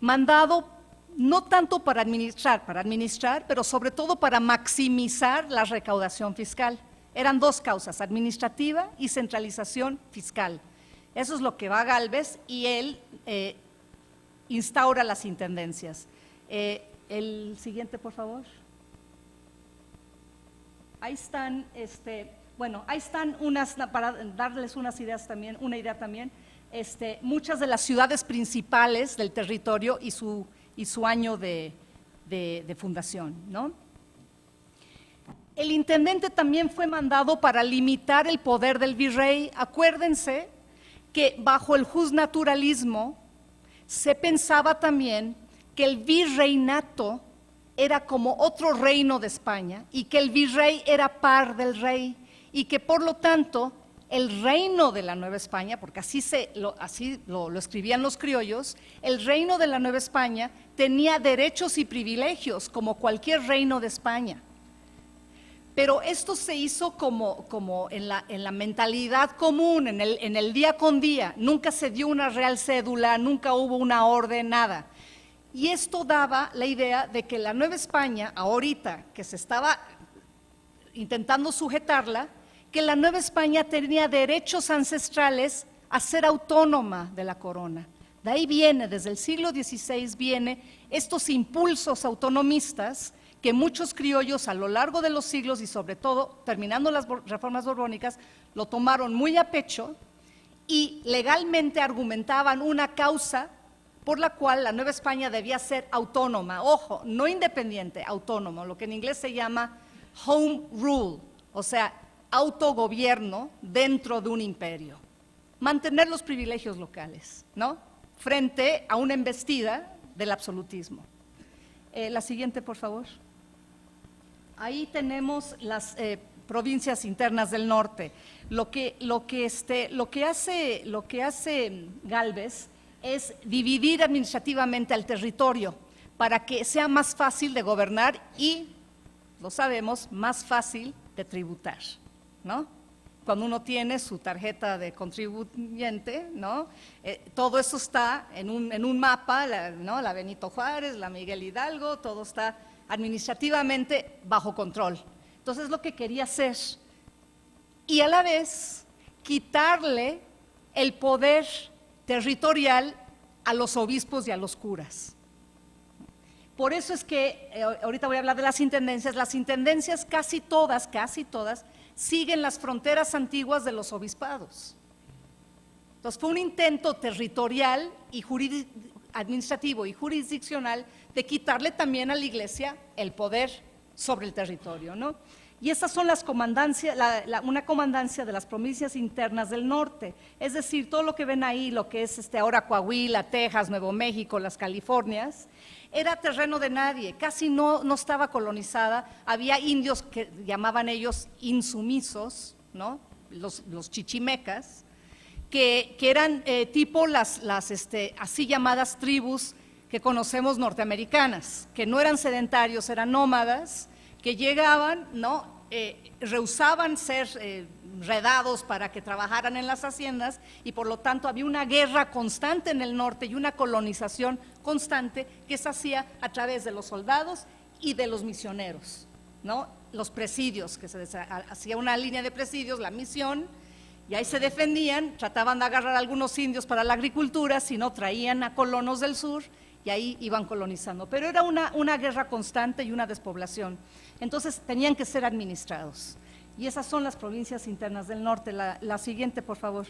mandado no tanto para administrar, pero sobre todo para maximizar la recaudación fiscal. Eran 2 causas, administrativa y centralización fiscal. Eso es lo que va a Gálvez y él instaura las intendencias. El siguiente, por favor. Ahí están, ahí están para darles una idea también, muchas de las ciudades principales del territorio y su año de fundación, ¿no? El intendente también fue mandado para limitar el poder del virrey. Acuérdense que bajo el justnaturalismo se pensaba también que el virreinato era como otro reino de España y que el virrey era par del rey y que por lo tanto el reino de la Nueva España, porque así lo escribían los criollos, el reino de la Nueva España tenía derechos y privilegios como cualquier reino de España. Pero esto se hizo como en la mentalidad común, en el día con día. Nunca se dio una real cédula, nunca hubo una orden, nada. Y esto daba la idea de que la Nueva España, ahorita que se estaba intentando sujetarla, que la Nueva España tenía derechos ancestrales a ser autónoma de la corona. De ahí viene, desde el siglo XVI viene estos impulsos autonomistas que muchos criollos a lo largo de los siglos y sobre todo terminando las reformas borbónicas lo tomaron muy a pecho y legalmente argumentaban una causa por la cual la Nueva España debía ser autónoma, ojo, no independiente, autónomo, lo que en inglés se llama home rule, o sea, autogobierno dentro de un imperio. Mantener los privilegios locales, ¿no? Frente a una embestida del absolutismo. La siguiente, por favor. Ahí tenemos las provincias internas del norte. Lo que hace Gálvez es dividir administrativamente al territorio para que sea más fácil de gobernar y, lo sabemos, más fácil de tributar, ¿no? Cuando uno tiene su tarjeta de contribuyente, ¿no? Todo eso está en un mapa, ¿no? La Benito Juárez, la Miguel Hidalgo, todo está administrativamente bajo control. Entonces, lo que quería hacer, y a la vez quitarle el poder territorial a los obispos y a los curas. Por eso es que, ahorita voy a hablar de las intendencias casi todas, siguen las fronteras antiguas de los obispados. Entonces fue un intento territorial y administrativo y jurisdiccional de quitarle también a la Iglesia el poder sobre el territorio, ¿no? Y esas son las comandancias, una comandancia de las provincias internas del norte, es decir, todo lo que ven ahí, lo que es ahora Coahuila, Texas, Nuevo México, las Californias, era terreno de nadie, casi no estaba colonizada, había indios que llamaban ellos insumisos, ¿no? Los chichimecas, que eran tipo las así llamadas tribus que conocemos norteamericanas, que no eran sedentarios, eran nómadas, que llegaban, ¿no? Rehusaban ser redados para que trabajaran en las haciendas y por lo tanto había una guerra constante en el norte y una colonización constante que se hacía a través de los soldados y de los misioneros, ¿no? Los presidios, que se hacía una línea de presidios, la misión, y ahí se defendían, trataban de agarrar a algunos indios para la agricultura, si no traían a colonos del sur y ahí iban colonizando, pero era una guerra constante y una despoblación. Entonces tenían que ser administrados. Y esas son las provincias internas del norte. La siguiente, por favor.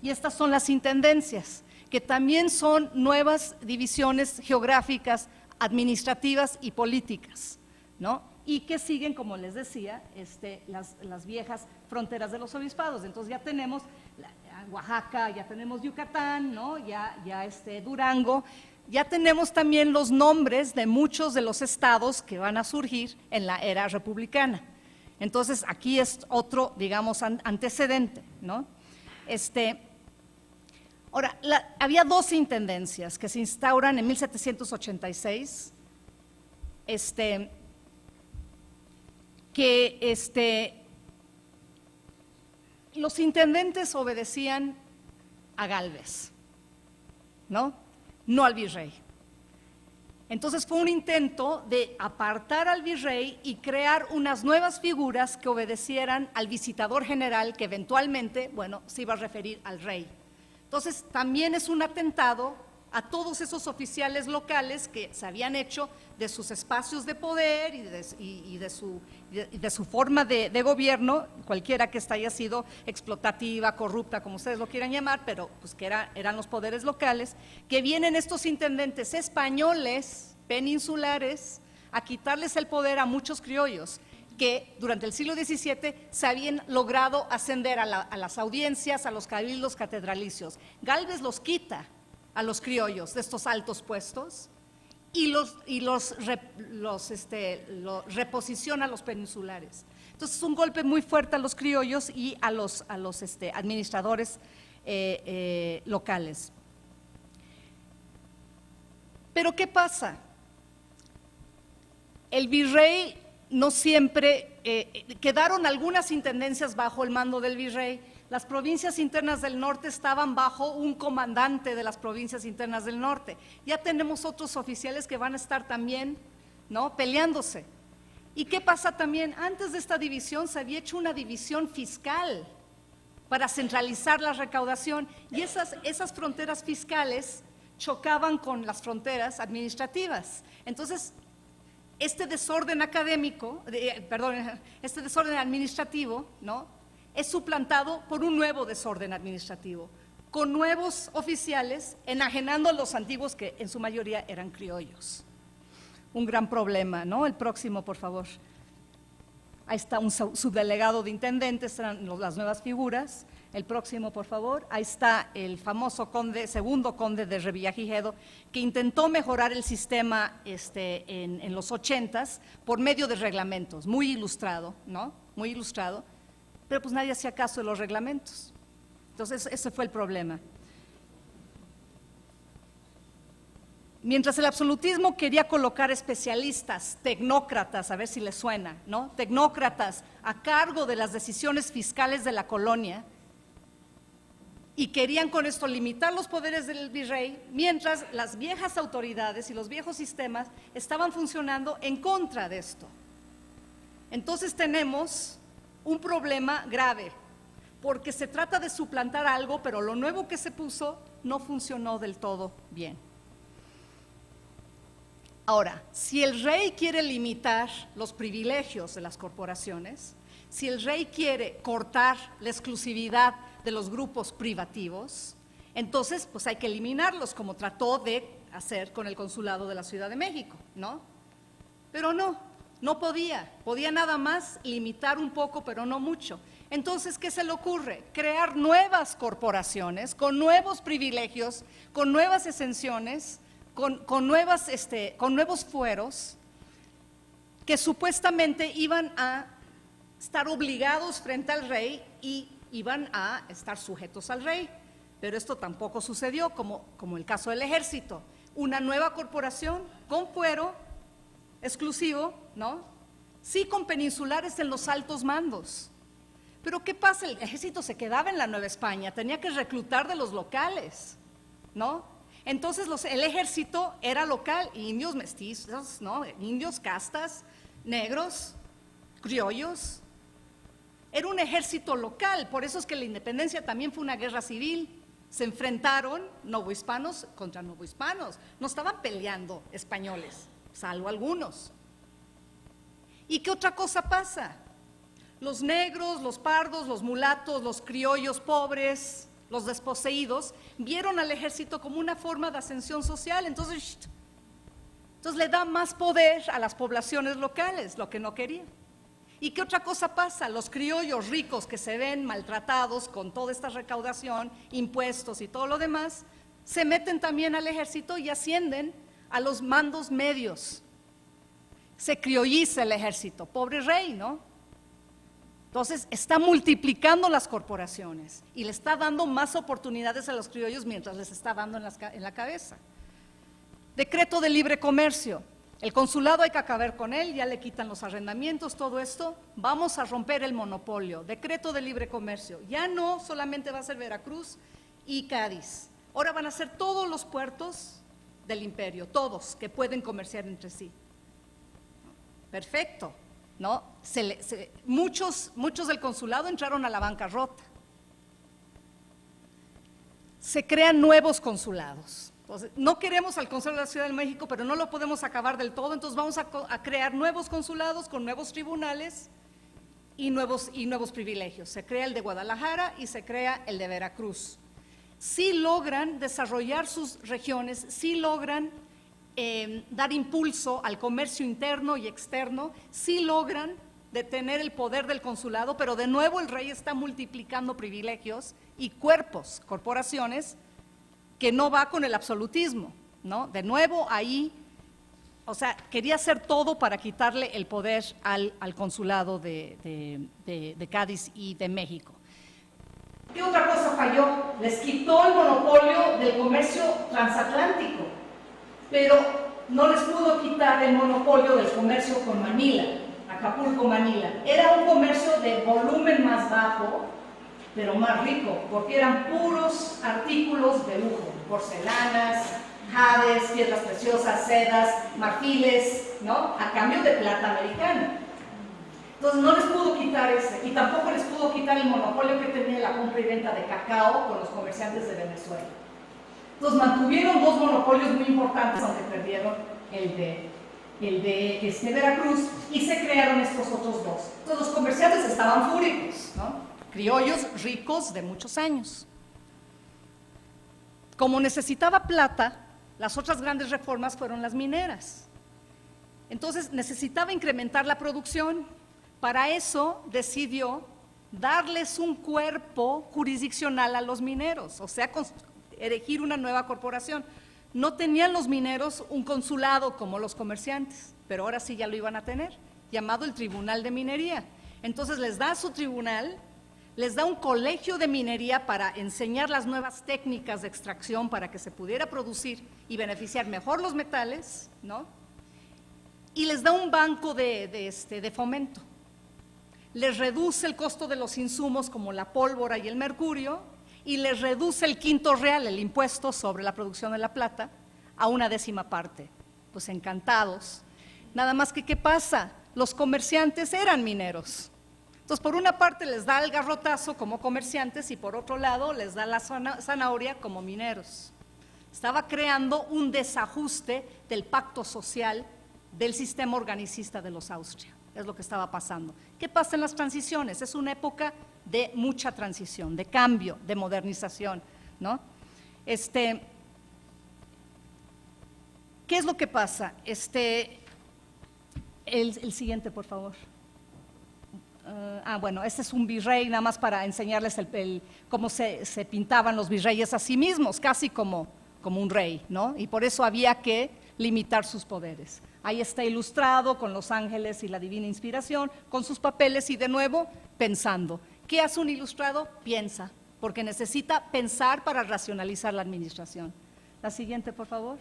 Y estas son las intendencias, que también son nuevas divisiones geográficas, administrativas y políticas, ¿no? Y que siguen, como les decía, las viejas fronteras de los obispados. Entonces ya tenemos Oaxaca, ya tenemos Yucatán, ¿no? ya Durango. Ya tenemos también los nombres de muchos de los estados que van a surgir en la era republicana. Entonces, aquí es otro, digamos, antecedente, ¿no? Ahora, había dos intendencias que se instauran en 1786, los intendentes obedecían a Gálvez, ¿no? No al virrey. Entonces fue un intento de apartar al virrey y crear unas nuevas figuras que obedecieran al visitador general, que eventualmente, bueno, se iba a referir al rey. Entonces también es un atentado a todos esos oficiales locales que se habían hecho de sus espacios de poder y de su forma de gobierno, cualquiera que esta haya sido explotativa, corrupta, como ustedes lo quieran llamar, pero pues que eran los poderes locales, que vienen estos intendentes españoles, peninsulares, a quitarles el poder a muchos criollos que durante el siglo XVII se habían logrado ascender a las audiencias, a los cabildos catedralicios. Gálvez los quita a los criollos de estos altos puestos y los reposiciona a los peninsulares. Entonces es un golpe muy fuerte a los criollos y a los administradores locales. Pero ¿qué pasa? El virrey no siempre, quedaron algunas intendencias bajo el mando del virrey. Las provincias internas del norte estaban bajo un comandante de las provincias internas del norte. Ya tenemos otros oficiales que van a estar también, ¿no?, peleándose. ¿Y qué pasa también? Antes de esta división se había hecho una división fiscal para centralizar la recaudación y esas fronteras fiscales chocaban con las fronteras administrativas. Entonces, este desorden administrativo, ¿no?, es suplantado por un nuevo desorden administrativo, con nuevos oficiales enajenando a los antiguos que en su mayoría eran criollos. Un gran problema, ¿no? El próximo, por favor. Ahí está un subdelegado de intendentes, eran las nuevas figuras. El próximo, por favor. Ahí está el famoso segundo conde de Revillagigedo, que intentó mejorar el sistema en los 80s por medio de reglamentos, muy ilustrado, ¿no? Muy ilustrado. Pero pues nadie hacía caso de los reglamentos. Entonces ese fue el problema. Mientras el absolutismo quería colocar especialistas, tecnócratas, a ver si les suena, ¿no? Tecnócratas a cargo de las decisiones fiscales de la colonia, y querían con esto limitar los poderes del virrey, mientras las viejas autoridades y los viejos sistemas estaban funcionando en contra de esto. Entonces tenemos un problema grave, porque se trata de suplantar algo, pero lo nuevo que se puso no funcionó del todo bien. Ahora, si el rey quiere limitar los privilegios de las corporaciones, si el rey quiere cortar la exclusividad de los grupos privativos, entonces pues hay que eliminarlos, como trató de hacer con el consulado de la Ciudad de México, ¿no? Pero no podía nada más limitar un poco, pero no mucho. Entonces, ¿qué se le ocurre? Crear nuevas corporaciones con nuevos privilegios, con nuevas exenciones, con nuevos fueros que supuestamente iban a estar obligados frente al rey y iban a estar sujetos al rey. Pero esto tampoco sucedió, como el caso del ejército. Una nueva corporación con fuero exclusivo, ¿no? Sí, con peninsulares en los altos mandos. Pero ¿qué pasa? El ejército se quedaba en la Nueva España, tenía que reclutar de los locales, ¿no? Entonces el ejército era local, indios mestizos, ¿no? Indios, castas, negros, criollos. Era un ejército local, por eso es que la independencia también fue una guerra civil. Se enfrentaron novohispanos contra novohispanos, no estaban peleando españoles, salvo algunos. ¿Y qué otra cosa pasa? Los negros, los pardos, los mulatos, los criollos pobres, los desposeídos, vieron al ejército como una forma de ascensión social, entonces le da más poder a las poblaciones locales, lo que no querían. ¿Y qué otra cosa pasa? Los criollos ricos que se ven maltratados con toda esta recaudación, impuestos y todo lo demás, se meten también al ejército y ascienden a los mandos medios. Se criolliza el ejército, pobre rey, ¿no? Entonces está multiplicando las corporaciones y le está dando más oportunidades a los criollos mientras les está dando en la cabeza. Decreto de libre comercio. El consulado hay que acabar con él, ya le quitan los arrendamientos, todo esto. Vamos a romper el monopolio. Decreto de libre comercio. Ya no solamente va a ser Veracruz y Cádiz. Ahora van a ser todos los puertos del imperio, todos que pueden comerciar entre sí. Perfecto, ¿no? Muchos del consulado entraron a la bancarrota. Se crean nuevos consulados. Entonces, no queremos al consulado de la Ciudad de México, pero no lo podemos acabar del todo, entonces vamos a crear nuevos consulados con nuevos tribunales y nuevos privilegios. Se crea el de Guadalajara y se crea el de Veracruz. Sí logran desarrollar sus regiones, sí logran dar impulso al comercio interno y externo, sí logran detener el poder del consulado, pero de nuevo el rey está multiplicando privilegios y cuerpos, corporaciones, que no va con el absolutismo, ¿no? De nuevo ahí, o sea, quería hacer todo para quitarle el poder al consulado de Cádiz y de México. ¿Qué otra cosa falló? Les quitó el monopolio del comercio transatlántico, pero no les pudo quitar el monopolio del comercio con Manila, Acapulco-Manila. Era un comercio de volumen más bajo, pero más rico, porque eran puros artículos de lujo, porcelanas, jades, piedras preciosas, sedas, marfiles, ¿no? A cambio de plata americana. Entonces no les pudo quitar ese, y tampoco les pudo quitar el monopolio que tenía la compra y venta de cacao con los comerciantes de Venezuela. Entonces mantuvieron dos monopolios muy importantes, aunque perdieron el de Veracruz, y se crearon estos otros dos. Entonces los comerciantes estaban fúricos, ¿no? Criollos ricos de muchos años. Como necesitaba plata, las otras grandes reformas fueron las mineras. Entonces necesitaba incrementar la producción. Para eso decidió darles un cuerpo jurisdiccional a los mineros, o sea, erigir una nueva corporación. No tenían los mineros un consulado como los comerciantes, pero ahora sí ya lo iban a tener, llamado el Tribunal de Minería. Entonces les da su tribunal, les da un colegio de minería para enseñar las nuevas técnicas de extracción para que se pudiera producir y beneficiar mejor los metales, ¿no? Y les da un banco de fomento. Les reduce el costo de los insumos como la pólvora y el mercurio y les reduce el quinto real, el impuesto sobre la producción de la plata, a 1/10 parte. Pues encantados. Nada más que, ¿qué pasa? Los comerciantes eran mineros. Entonces, por una parte les da el garrotazo como comerciantes y por otro lado les da la zanahoria como mineros. Estaba creando un desajuste del pacto social del sistema organicista de los Austria. Es lo que estaba pasando. ¿Qué pasa en las transiciones? Es una época de mucha transición, de cambio, de modernización, ¿no? ¿Qué es lo que pasa? El siguiente, por favor. Bueno, este es un virrey, nada más para enseñarles cómo se pintaban los virreyes a sí mismos, casi como un rey, ¿no? Y por eso había que limitar sus poderes. Ahí está ilustrado con los ángeles y la divina inspiración, con sus papeles y de nuevo pensando. ¿Qué hace un ilustrado? Piensa, porque necesita pensar para racionalizar la administración. La siguiente, por favor.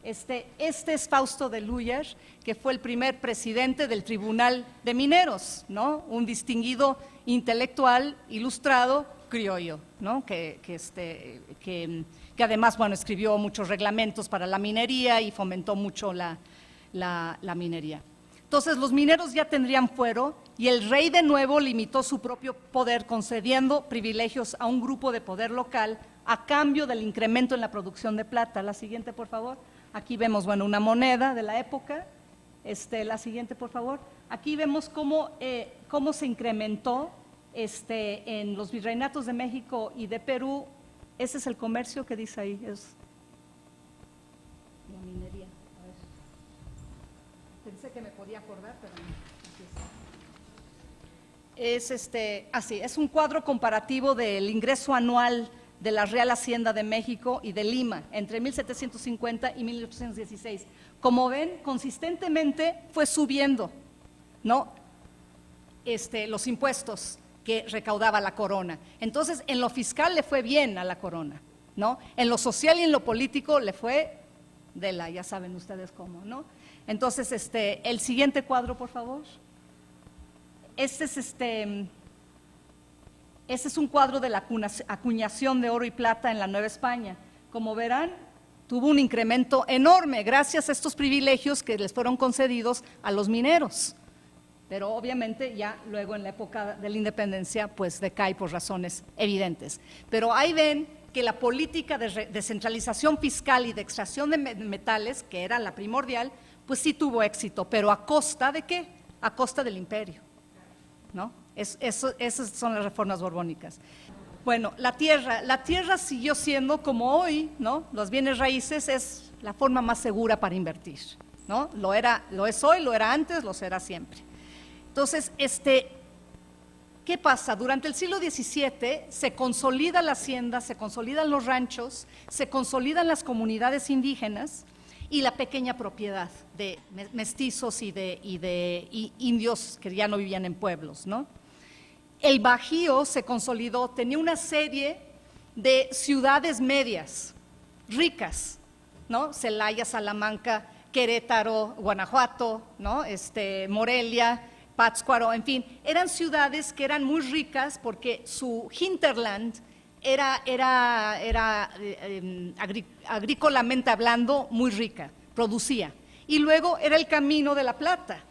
Este es Fausto de Luyer, que fue el primer presidente del Tribunal de Mineros, ¿no? Un distinguido intelectual, ilustrado, criollo, ¿no? Que además, bueno, escribió muchos reglamentos para la minería y fomentó mucho la minería. Entonces, los mineros ya tendrían fuero y el rey de nuevo limitó su propio poder concediendo privilegios a un grupo de poder local a cambio del incremento en la producción de plata. La siguiente, por favor. Aquí vemos, bueno, una moneda de la época. La siguiente, por favor. Aquí vemos cómo se incrementó en los virreinatos de México y de Perú. Ese es el comercio que dice ahí, es la minería. A ver. Pensé que me podía acordar, pero no. Así es un cuadro comparativo del ingreso anual de la Real Hacienda de México y de Lima entre 1750 y 1816. Como ven, consistentemente fue subiendo, ¿no? Los impuestos que recaudaba la corona. Entonces, en lo fiscal le fue bien a la corona, ¿no? En lo social y en lo político le fue ya saben ustedes cómo, ¿no? Entonces, el siguiente cuadro, por favor. Este es un cuadro de la acuñación de oro y plata en la Nueva España. Como verán, tuvo un incremento enorme gracias a estos privilegios que les fueron concedidos a los mineros. Pero obviamente ya luego en la época de la independencia pues decae por razones evidentes. Pero ahí ven que la política de descentralización fiscal y de extracción de metales, que era la primordial, pues sí tuvo éxito, pero ¿a costa de qué? A costa del imperio, ¿no? Esas son las reformas borbónicas. Bueno, la tierra siguió siendo como hoy, ¿no? Los bienes raíces es la forma más segura para invertir, ¿no? Lo es hoy, lo era antes, lo será siempre. Entonces, ¿qué pasa? Durante el siglo XVII se consolida la hacienda, se consolidan los ranchos, se consolidan las comunidades indígenas y la pequeña propiedad de mestizos y de indios que ya no vivían en pueblos, ¿no? El Bajío se consolidó, tenía una serie de ciudades medias, ricas, ¿no? Celaya, Salamanca, Querétaro, Guanajuato, ¿no? Morelia, Pátzcuaro, en fin, eran ciudades que eran muy ricas porque su hinterland era agrícolamente hablando muy rica, producía. Y luego era el Camino de la Plata.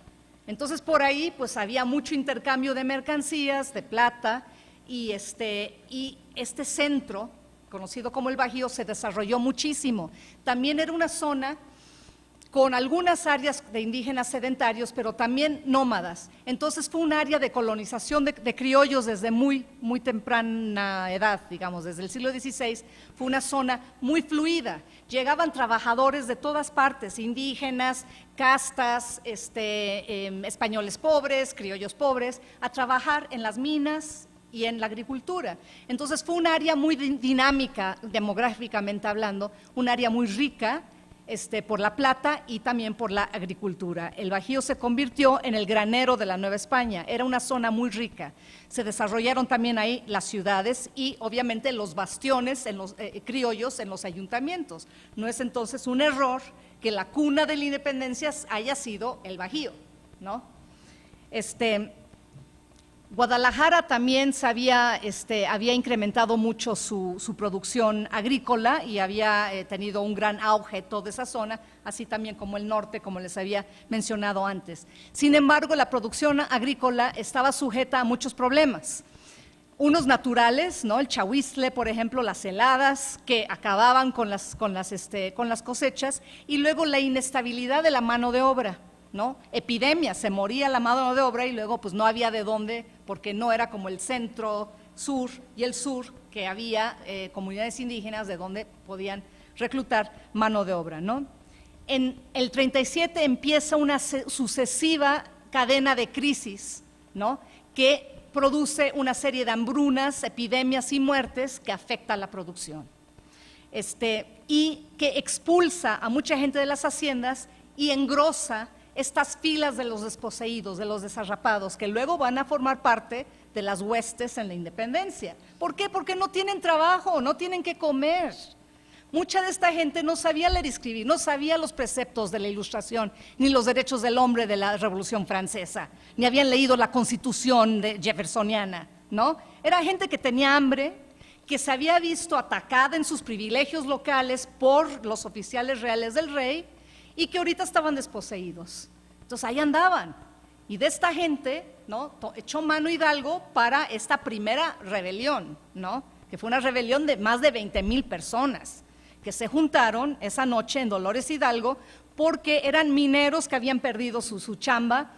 Entonces por ahí pues había mucho intercambio de mercancías, de plata, y este centro, conocido como el Bajío, se desarrolló muchísimo. También era una zona con algunas áreas de indígenas sedentarios, pero también nómadas. Entonces fue un área de colonización de criollos desde muy temprana edad, digamos, desde el siglo XVI, fue una zona muy fluida. Llegaban trabajadores de todas partes, indígenas, castas, españoles pobres, criollos pobres, a trabajar en las minas y en la agricultura. Entonces fue un área muy dinámica, demográficamente hablando, un área muy rica, por la plata y también por la agricultura. El Bajío se convirtió en el granero de la Nueva España, era una zona muy rica. Se desarrollaron también ahí las ciudades y obviamente los bastiones en los criollos en los ayuntamientos. No es entonces un error que la cuna de la independencia haya sido el Bajío, ¿no? Guadalajara también había incrementado mucho su producción agrícola y había tenido un gran auge toda esa zona, así también como el norte, como les había mencionado antes. Sin embargo, la producción agrícola estaba sujeta a muchos problemas. Unos naturales, ¿no? El chahuizle, por ejemplo, las heladas que acababan con las cosechas, y luego la inestabilidad de la mano de obra, ¿no? Epidemias, se moría la mano de obra y luego pues no había de dónde, porque no era como el centro sur y el sur, que había comunidades indígenas de donde podían reclutar mano de obra, ¿no? En el 37 empieza una sucesiva cadena de crisis, ¿no?, que produce una serie de hambrunas, epidemias y muertes que afecta a la producción. Y que expulsa a mucha gente de las haciendas y engrosa estas filas de los desposeídos, de los desarrapados, que luego van a formar parte de las huestes en la independencia. ¿Por qué? Porque no tienen trabajo, no tienen qué comer. Mucha de esta gente no sabía leer y escribir, no sabía los preceptos de la Ilustración, ni los derechos del hombre de la Revolución Francesa, ni habían leído la Constitución jeffersoniana, ¿no? Era gente que tenía hambre, que se había visto atacada en sus privilegios locales por los oficiales reales del rey y que ahorita estaban desposeídos. Entonces ahí andaban. Y de esta gente, ¿no?, echó mano Hidalgo para esta primera rebelión, ¿no?, que fue una rebelión de más de 20,000 personas que se juntaron esa noche en Dolores Hidalgo porque eran mineros que habían perdido su chamba,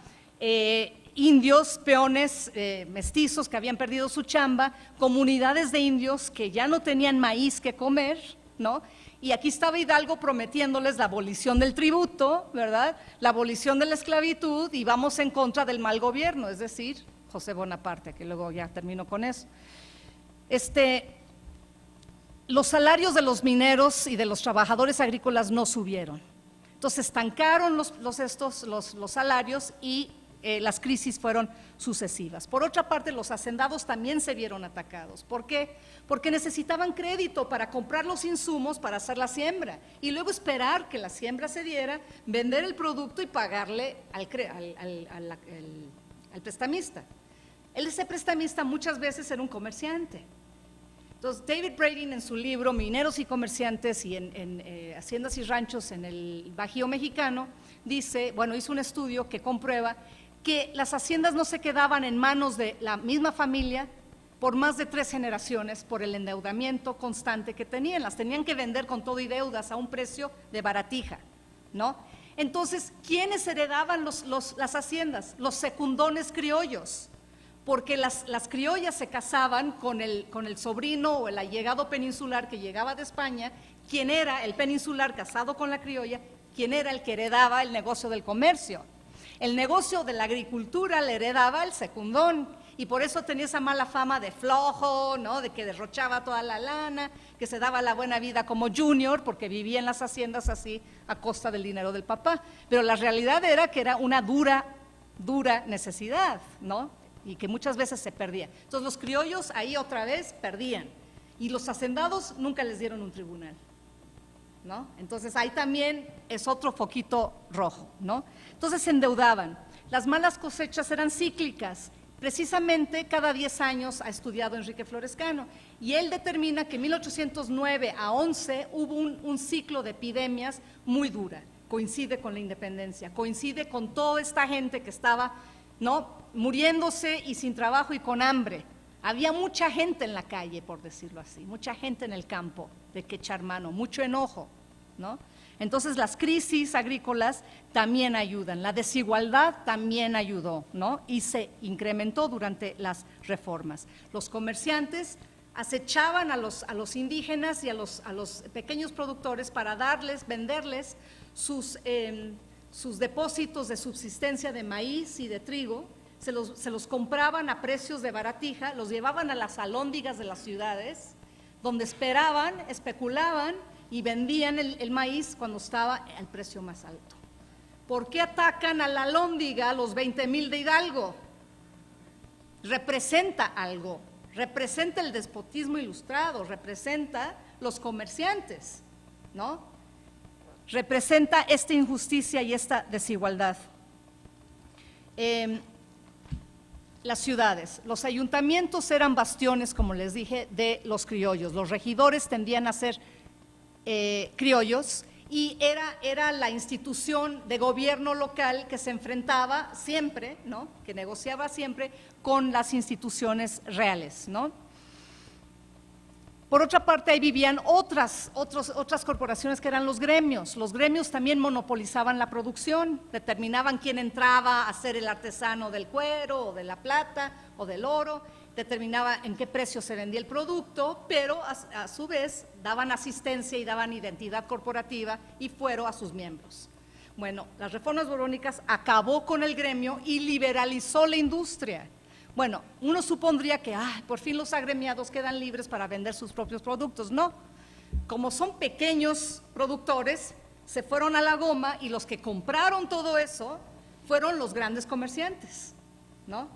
indios, peones, mestizos que habían perdido su chamba, comunidades de indios que ya no tenían maíz que comer, ¿no? Y aquí estaba Hidalgo prometiéndoles la abolición del tributo, ¿verdad?, la abolición de la esclavitud, y vamos en contra del mal gobierno, es decir, José Bonaparte, que luego ya termino con eso. Los salarios de los mineros y de los trabajadores agrícolas no subieron. Entonces estancaron los salarios y las crisis fueron sucesivas. Por otra parte, los hacendados también se vieron atacados. ¿Por qué? Porque necesitaban crédito para comprar los insumos para hacer la siembra y luego esperar que la siembra se diera, vender el producto y pagarle al prestamista. Ese prestamista muchas veces era un comerciante. Entonces, David Brading, en su libro Mineros y Comerciantes y en Haciendas y Ranchos en el Bajío Mexicano, dice, bueno, hizo un estudio que comprueba que las haciendas no se quedaban en manos de la misma familia por más de 3 generaciones por el endeudamiento constante que tenían. Las tenían que vender con todo y deudas a un precio de baratija, ¿no? Entonces, ¿quiénes heredaban las haciendas? Los secundones criollos, porque las criollas se casaban con el sobrino o el allegado peninsular que llegaba de España, quien era el peninsular casado con la criolla, quien era el que heredaba el negocio del comercio. El negocio de la agricultura le heredaba el secundón, y por eso tenía esa mala fama de flojo, ¿no?, de que derrochaba toda la lana, que se daba la buena vida como junior, porque vivía en las haciendas así a costa del dinero del papá. Pero la realidad era que era una dura necesidad, ¿no?, y que muchas veces se perdía. Entonces los criollos ahí otra vez perdían, y los hacendados nunca les dieron un tribunal, ¿no? Entonces ahí también es otro foquito rojo, ¿no? Entonces se endeudaban. Las malas cosechas eran cíclicas. Precisamente cada 10 años ha estudiado Enrique Flores Cano, y él determina que 1809 a 11 hubo un ciclo de epidemias muy dura. Coincide con la independencia, coincide con toda esta gente que estaba, ¿no?, muriéndose y sin trabajo y con hambre. Había mucha gente en la calle, por decirlo así, mucha gente en el campo de que echar mano, mucho enojo, ¿no? Entonces las crisis agrícolas también ayudan, la desigualdad también ayudó, ¿no?, y se incrementó durante las reformas. Los comerciantes acechaban a los indígenas y a los pequeños productores para venderles sus depósitos de subsistencia de maíz y de trigo. Se los compraban a precios de baratija, los llevaban a las alhóndigas de las ciudades, donde especulaban y vendían el maíz cuando estaba al precio más alto. ¿Por qué atacan a la alhóndiga a los 20,000 de Hidalgo? Representa algo, representa el despotismo ilustrado, representa los comerciantes, ¿no? Representa esta injusticia y esta desigualdad. Las ciudades, los ayuntamientos eran bastiones, como les dije, de los criollos. Los regidores tendían a ser criollos, y era la institución de gobierno local que se enfrentaba siempre, ¿no?, que negociaba siempre con las instituciones reales, ¿no? Por otra parte, ahí vivían otras corporaciones que eran los gremios. Los gremios también monopolizaban la producción, determinaban quién entraba a ser el artesano del cuero o de la plata o del oro, determinaba en qué precio se vendía el producto, pero a su vez daban asistencia y daban identidad corporativa y fuero a sus miembros. Bueno, las reformas borbónicas acabó con el gremio y liberalizó la industria. Bueno, uno supondría que por fin los agremiados quedan libres para vender sus propios productos. No, como son pequeños productores, se fueron a la goma y los que compraron todo eso fueron los grandes comerciantes, ¿no?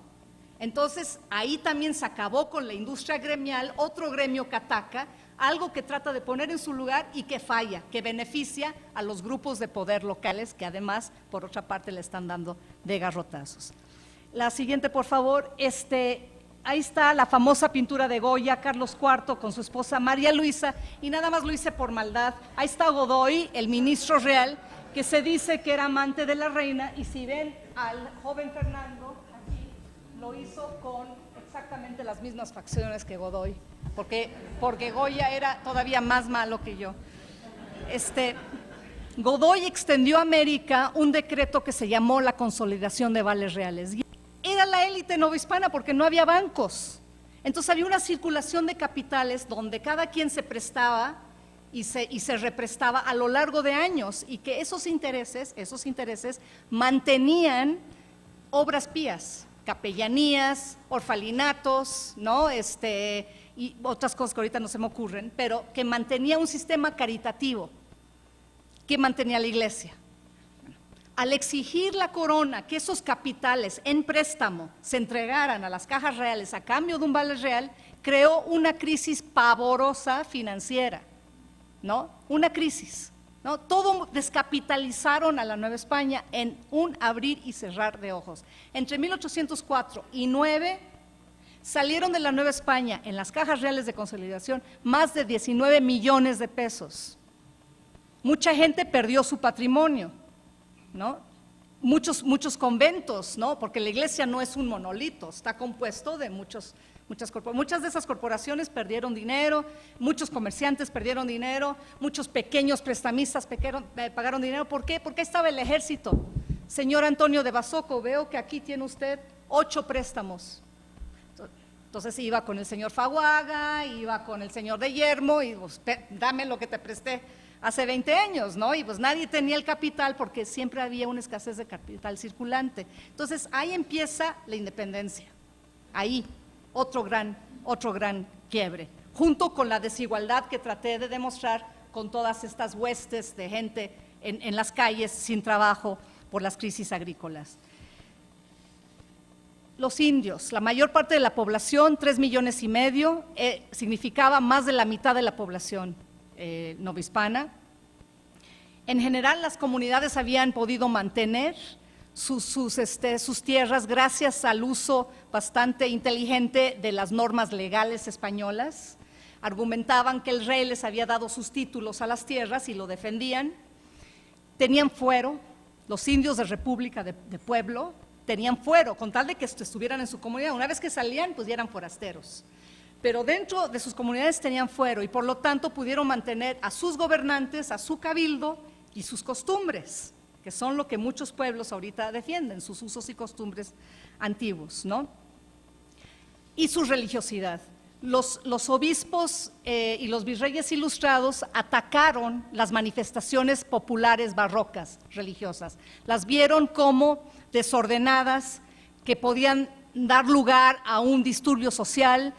Entonces, ahí también se acabó con la industria gremial, otro gremio que ataca, algo que trata de poner en su lugar y que falla, que beneficia a los grupos de poder locales, que además, por otra parte, le están dando de garrotazos. La siguiente, por favor. Ahí está la famosa pintura de Goya, Carlos IV con su esposa María Luisa, y nada más lo hice por maldad. Ahí está Godoy, el ministro real, que se dice que era amante de la reina, y si ven al joven Fernando, aquí lo hizo con exactamente las mismas facciones que Godoy, porque Goya era todavía más malo que yo. Godoy extendió a América un decreto que se llamó la consolidación de vales reales. Era la élite novohispana porque no había bancos. Entonces había una circulación de capitales donde cada quien se prestaba y se represtaba a lo largo de años, y que esos intereses mantenían obras pías, capellanías, orfalinatos, ¿no? Y otras cosas que ahorita no se me ocurren, pero que mantenía un sistema caritativo, que mantenía la iglesia. Al exigir la corona que esos capitales en préstamo se entregaran a las cajas reales a cambio de un vale real, creó una crisis pavorosa financiera, ¿no? Una crisis, ¿no? Todo descapitalizaron a la Nueva España en un abrir y cerrar de ojos. Entre 1804 y 9 salieron de la Nueva España en las cajas reales de consolidación más de 19 millones de pesos. Mucha gente perdió su patrimonio, ¿no? Muchos conventos, ¿no? Porque la iglesia no es un monolito, está compuesto de muchas de esas corporaciones perdieron dinero, muchos comerciantes perdieron dinero, muchos pequeños prestamistas pagaron dinero. ¿Por qué? Porque estaba el ejército. Señor Antonio de Basoco, veo que aquí tiene usted 8 préstamos. Entonces iba con el señor Faguaga, iba con el señor de Yermo y pues, dame lo que te presté hace 20 años, ¿no? Y pues nadie tenía el capital porque siempre había una escasez de capital circulante. Entonces ahí empieza la independencia, ahí otro gran quiebre, junto con la desigualdad que traté de demostrar con todas estas huestes de gente en las calles sin trabajo por las crisis agrícolas. Los indios, la mayor parte de la población, 3,5 millones, significaba más de la mitad de la población novohispana. En general, las comunidades habían podido mantener sus tierras gracias al uso bastante inteligente de las normas legales españolas. Argumentaban que el rey les había dado sus títulos a las tierras y lo defendían. Tenían fuero, los indios de República de Pueblo tenían fuero, con tal de que estuvieran en su comunidad. Una vez que salían, pues ya eran forasteros. Pero dentro de sus comunidades tenían fuero y por lo tanto pudieron mantener a sus gobernantes, a su cabildo y sus costumbres, que son lo que muchos pueblos ahorita defienden, sus usos y costumbres antiguos, ¿no? Y su religiosidad. Los obispos y los virreyes ilustrados atacaron las manifestaciones populares barrocas religiosas, las vieron como desordenadas, que podían dar lugar a un disturbio social,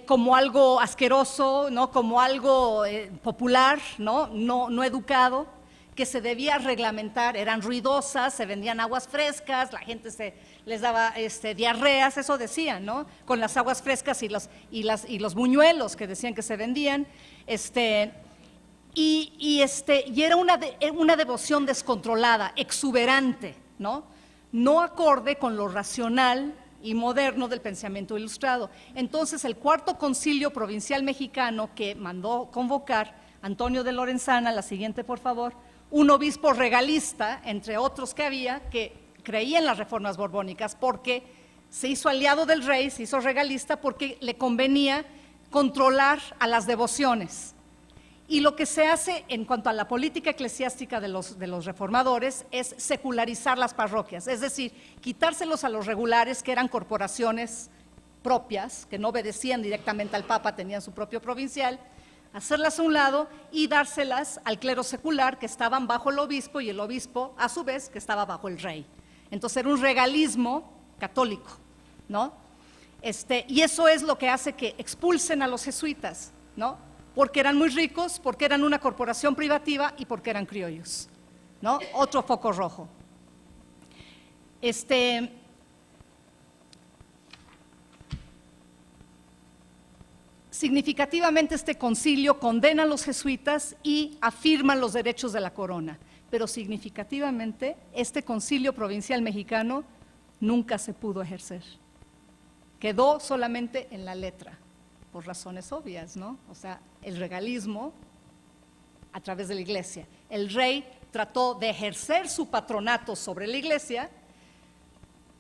como algo asqueroso, ¿no? Como algo popular, no educado, que se debía reglamentar. Eran ruidosas, se vendían aguas frescas, la gente les daba diarreas, eso decían, ¿no? Con las aguas frescas y los buñuelos que decían que se vendían, y era una devoción descontrolada, exuberante, no acorde con lo racional y moderno del pensamiento ilustrado. Entonces, el Cuarto Concilio Provincial Mexicano, que mandó convocar Antonio de Lorenzana, la siguiente por favor, un obispo regalista, entre otros que había, que creía en las reformas borbónicas porque se hizo aliado del rey, se hizo regalista porque le convenía controlar a las devociones. Y lo que se hace en cuanto a la política eclesiástica de los reformadores es secularizar las parroquias, es decir, quitárselos a los regulares, que eran corporaciones propias, que no obedecían directamente al Papa, tenían su propio provincial, hacerlas a un lado y dárselas al clero secular, que estaban bajo el obispo, y el obispo, a su vez, que estaba bajo el rey. Entonces era un regalismo católico, ¿no? Y eso es lo que hace que expulsen a los jesuitas, ¿no? Porque eran muy ricos, porque eran una corporación privativa y porque eran criollos, ¿no? Otro foco rojo. Significativamente este concilio condena a los jesuitas y afirma los derechos de la corona, pero significativamente este concilio provincial mexicano nunca se pudo ejercer. Quedó solamente en la letra, por razones obvias, ¿no? O sea, el regalismo a través de la iglesia. El rey trató de ejercer su patronato sobre la iglesia,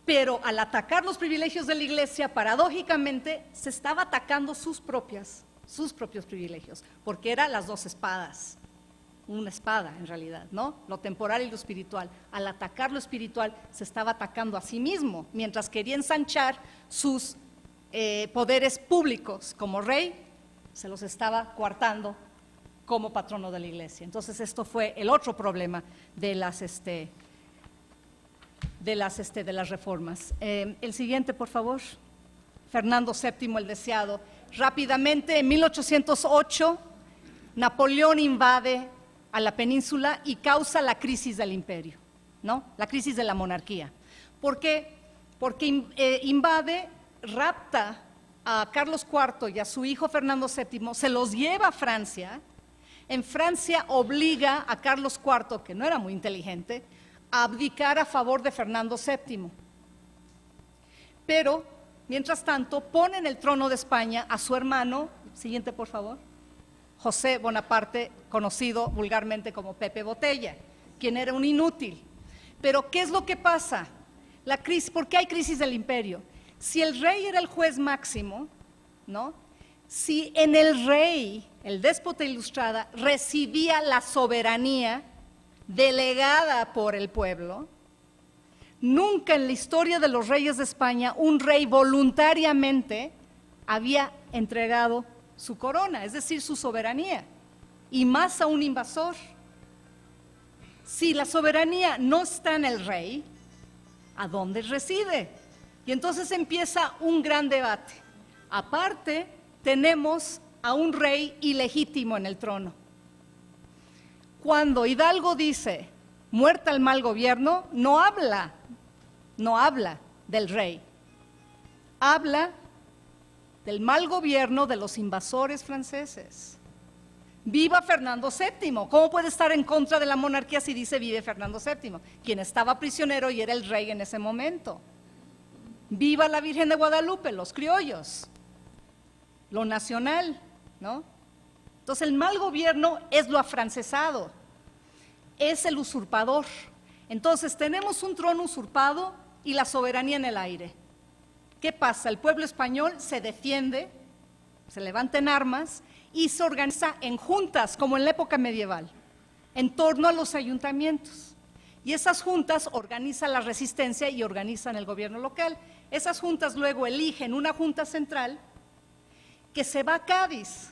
pero al atacar los privilegios de la iglesia, paradójicamente, se estaba atacando sus propios privilegios, porque eran las dos espadas, una espada en realidad, ¿no? Lo temporal y lo espiritual. Al atacar lo espiritual, se estaba atacando a sí mismo, mientras quería ensanchar sus poderes públicos como rey, se los estaba coartando como patrono de la iglesia. Entonces esto fue el otro problema de las reformas. El siguiente, por favor. Fernando VII el Deseado. Rápidamente, en 1808, Napoleón invade a la península y causa la crisis del imperio, ¿no? La crisis de la monarquía. ¿Por qué? Porque invade, rapta a Carlos IV y a su hijo Fernando VII, se los lleva a Francia. En Francia obliga a Carlos IV, que no era muy inteligente, a abdicar a favor de Fernando VII. Pero, mientras tanto, pone en el trono de España a su hermano, siguiente por favor, José Bonaparte, conocido vulgarmente como Pepe Botella, quien era un inútil. Pero, ¿qué es lo que pasa? La crisis, ¿por qué hay crisis del imperio? Si el rey era el juez máximo, ¿no? Si en el rey, el déspota ilustrada, recibía la soberanía delegada por el pueblo, nunca en la historia de los reyes de España un rey voluntariamente había entregado su corona, es decir, su soberanía, y más a un invasor. Si la soberanía no está en el rey, ¿a dónde reside? Y entonces empieza un gran debate. Aparte, tenemos a un rey ilegítimo en el trono. Cuando Hidalgo dice, muerta el mal gobierno, no habla del rey, habla del mal gobierno de los invasores franceses. Viva Fernando VII. ¿Cómo puede estar en contra de la monarquía si dice vive Fernando VII? Quien estaba prisionero y era el rey en ese momento. Viva la Virgen de Guadalupe, los criollos, lo nacional, ¿no? Entonces el mal gobierno es lo afrancesado, es el usurpador. Entonces tenemos un trono usurpado y la soberanía en el aire. ¿Qué pasa? El pueblo español se defiende, se levanta en armas y se organiza en juntas, como en la época medieval, en torno a los ayuntamientos. Y esas juntas organizan la resistencia y organizan el gobierno local. Esas juntas luego eligen una junta central que se va a Cádiz.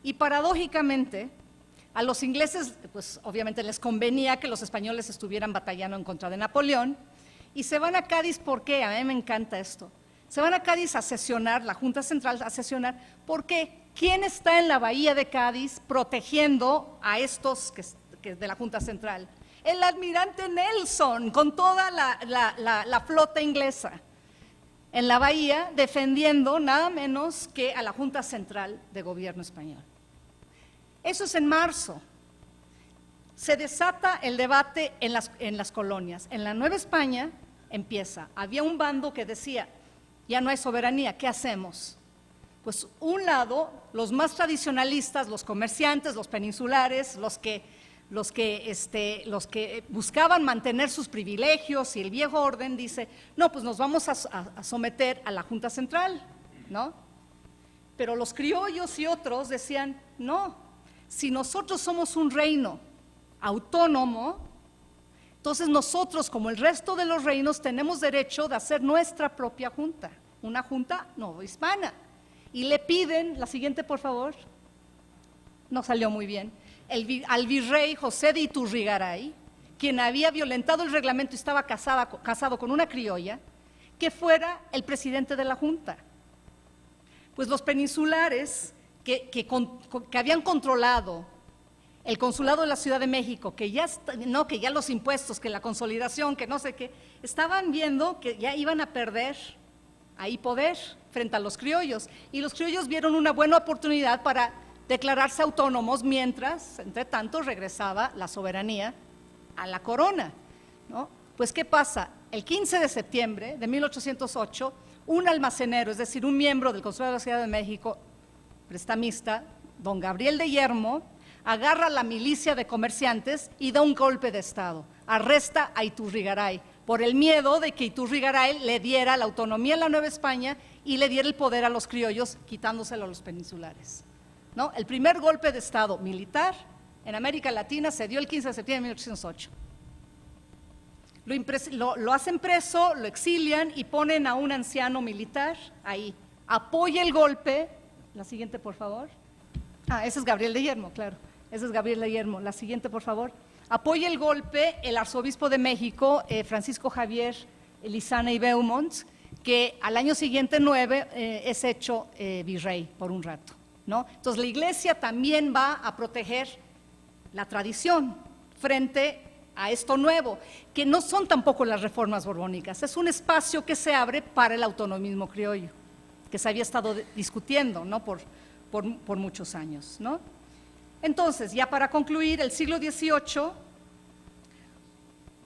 Y paradójicamente, a los ingleses, pues obviamente les convenía que los españoles estuvieran batallando en contra de Napoleón, y se van a Cádiz. ¿Por qué? A mí me encanta esto. Se van a Cádiz a sesionar, la Junta Central a sesionar, porque ¿quién está en la bahía de Cádiz protegiendo a estos que de la Junta Central? El almirante Nelson, con toda la flota inglesa en la bahía, defendiendo nada menos que a la Junta Central de Gobierno español. Eso es en marzo. Se desata el debate en las colonias. En la Nueva España empieza. Había un bando que decía, ya no hay soberanía, ¿qué hacemos? Pues un lado, los más tradicionalistas, los comerciantes, los peninsulares, los que buscaban mantener sus privilegios y el viejo orden, dice, no, pues nos vamos a someter a la Junta Central, ¿no? Pero los criollos y otros decían, no, si nosotros somos un reino autónomo, entonces nosotros, como el resto de los reinos, tenemos derecho de hacer nuestra propia junta, una junta novohispana. Y le piden, la siguiente por favor, no salió muy bien, al virrey José de Iturrigaray, quien había violentado el reglamento y estaba casado con una criolla, que fuera el presidente de la junta. Pues los peninsulares que habían controlado el consulado de la Ciudad de México, que ya los impuestos, que la consolidación, que no sé qué, estaban viendo que ya iban a perder ahí poder frente a los criollos, y los criollos vieron una buena oportunidad para declararse autónomos mientras, entre tanto, regresaba la soberanía a la corona, ¿no? Pues, ¿qué pasa? El 15 de septiembre de 1808, un almacenero, es decir, un miembro del Consulado de la Ciudad de México, prestamista, don Gabriel de Yermo, agarra a la milicia de comerciantes y da un golpe de Estado, arresta a Iturrigaray, por el miedo de que Iturrigaray le diera la autonomía a la Nueva España y le diera el poder a los criollos, quitándoselo a los peninsulares, ¿no? El primer golpe de Estado militar en América Latina se dio el 15 de septiembre de 1808. Lo hacen preso, lo exilian y ponen a un anciano militar ahí. Apoya el golpe. La siguiente, por favor. Ese es Gabriel de Yermo, claro. Ese es Gabriel de Yermo. La siguiente, por favor. Apoya el golpe el arzobispo de México, Francisco Javier Lizana y Beaumont, que al año siguiente, 9, es hecho virrey por un rato, ¿no? Entonces la Iglesia también va a proteger la tradición frente a esto nuevo, que no son tampoco las reformas borbónicas, es un espacio que se abre para el autonomismo criollo, que se había estado discutiendo, ¿no? por muchos años, ¿no? Entonces, ya para concluir, el siglo XVIII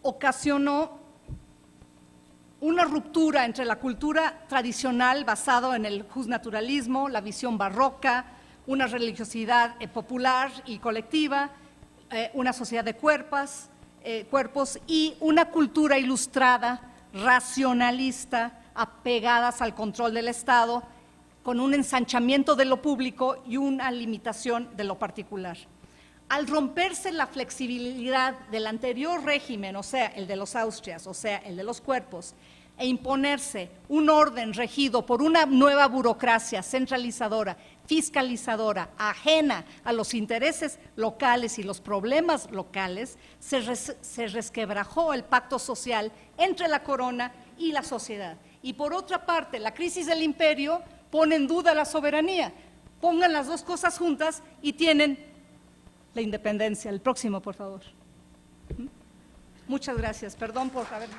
ocasionó una ruptura entre la cultura tradicional basada en el justnaturalismo, la visión barroca, una religiosidad popular y colectiva, una sociedad de cuerpos y una cultura ilustrada, racionalista, apegadas al control del Estado, con un ensanchamiento de lo público y una limitación de lo particular. Al romperse la flexibilidad del anterior régimen, o sea, el de los Austrias, o sea, el de los cuerpos, e imponerse un orden regido por una nueva burocracia centralizadora, fiscalizadora, ajena a los intereses locales y los problemas locales, se resquebrajó el pacto social entre la corona y la sociedad. Y por otra parte, la crisis del imperio pone en duda la soberanía. Pongan las dos cosas juntas y tienen la independencia. El próximo, por favor. Muchas gracias. Perdón por haberme...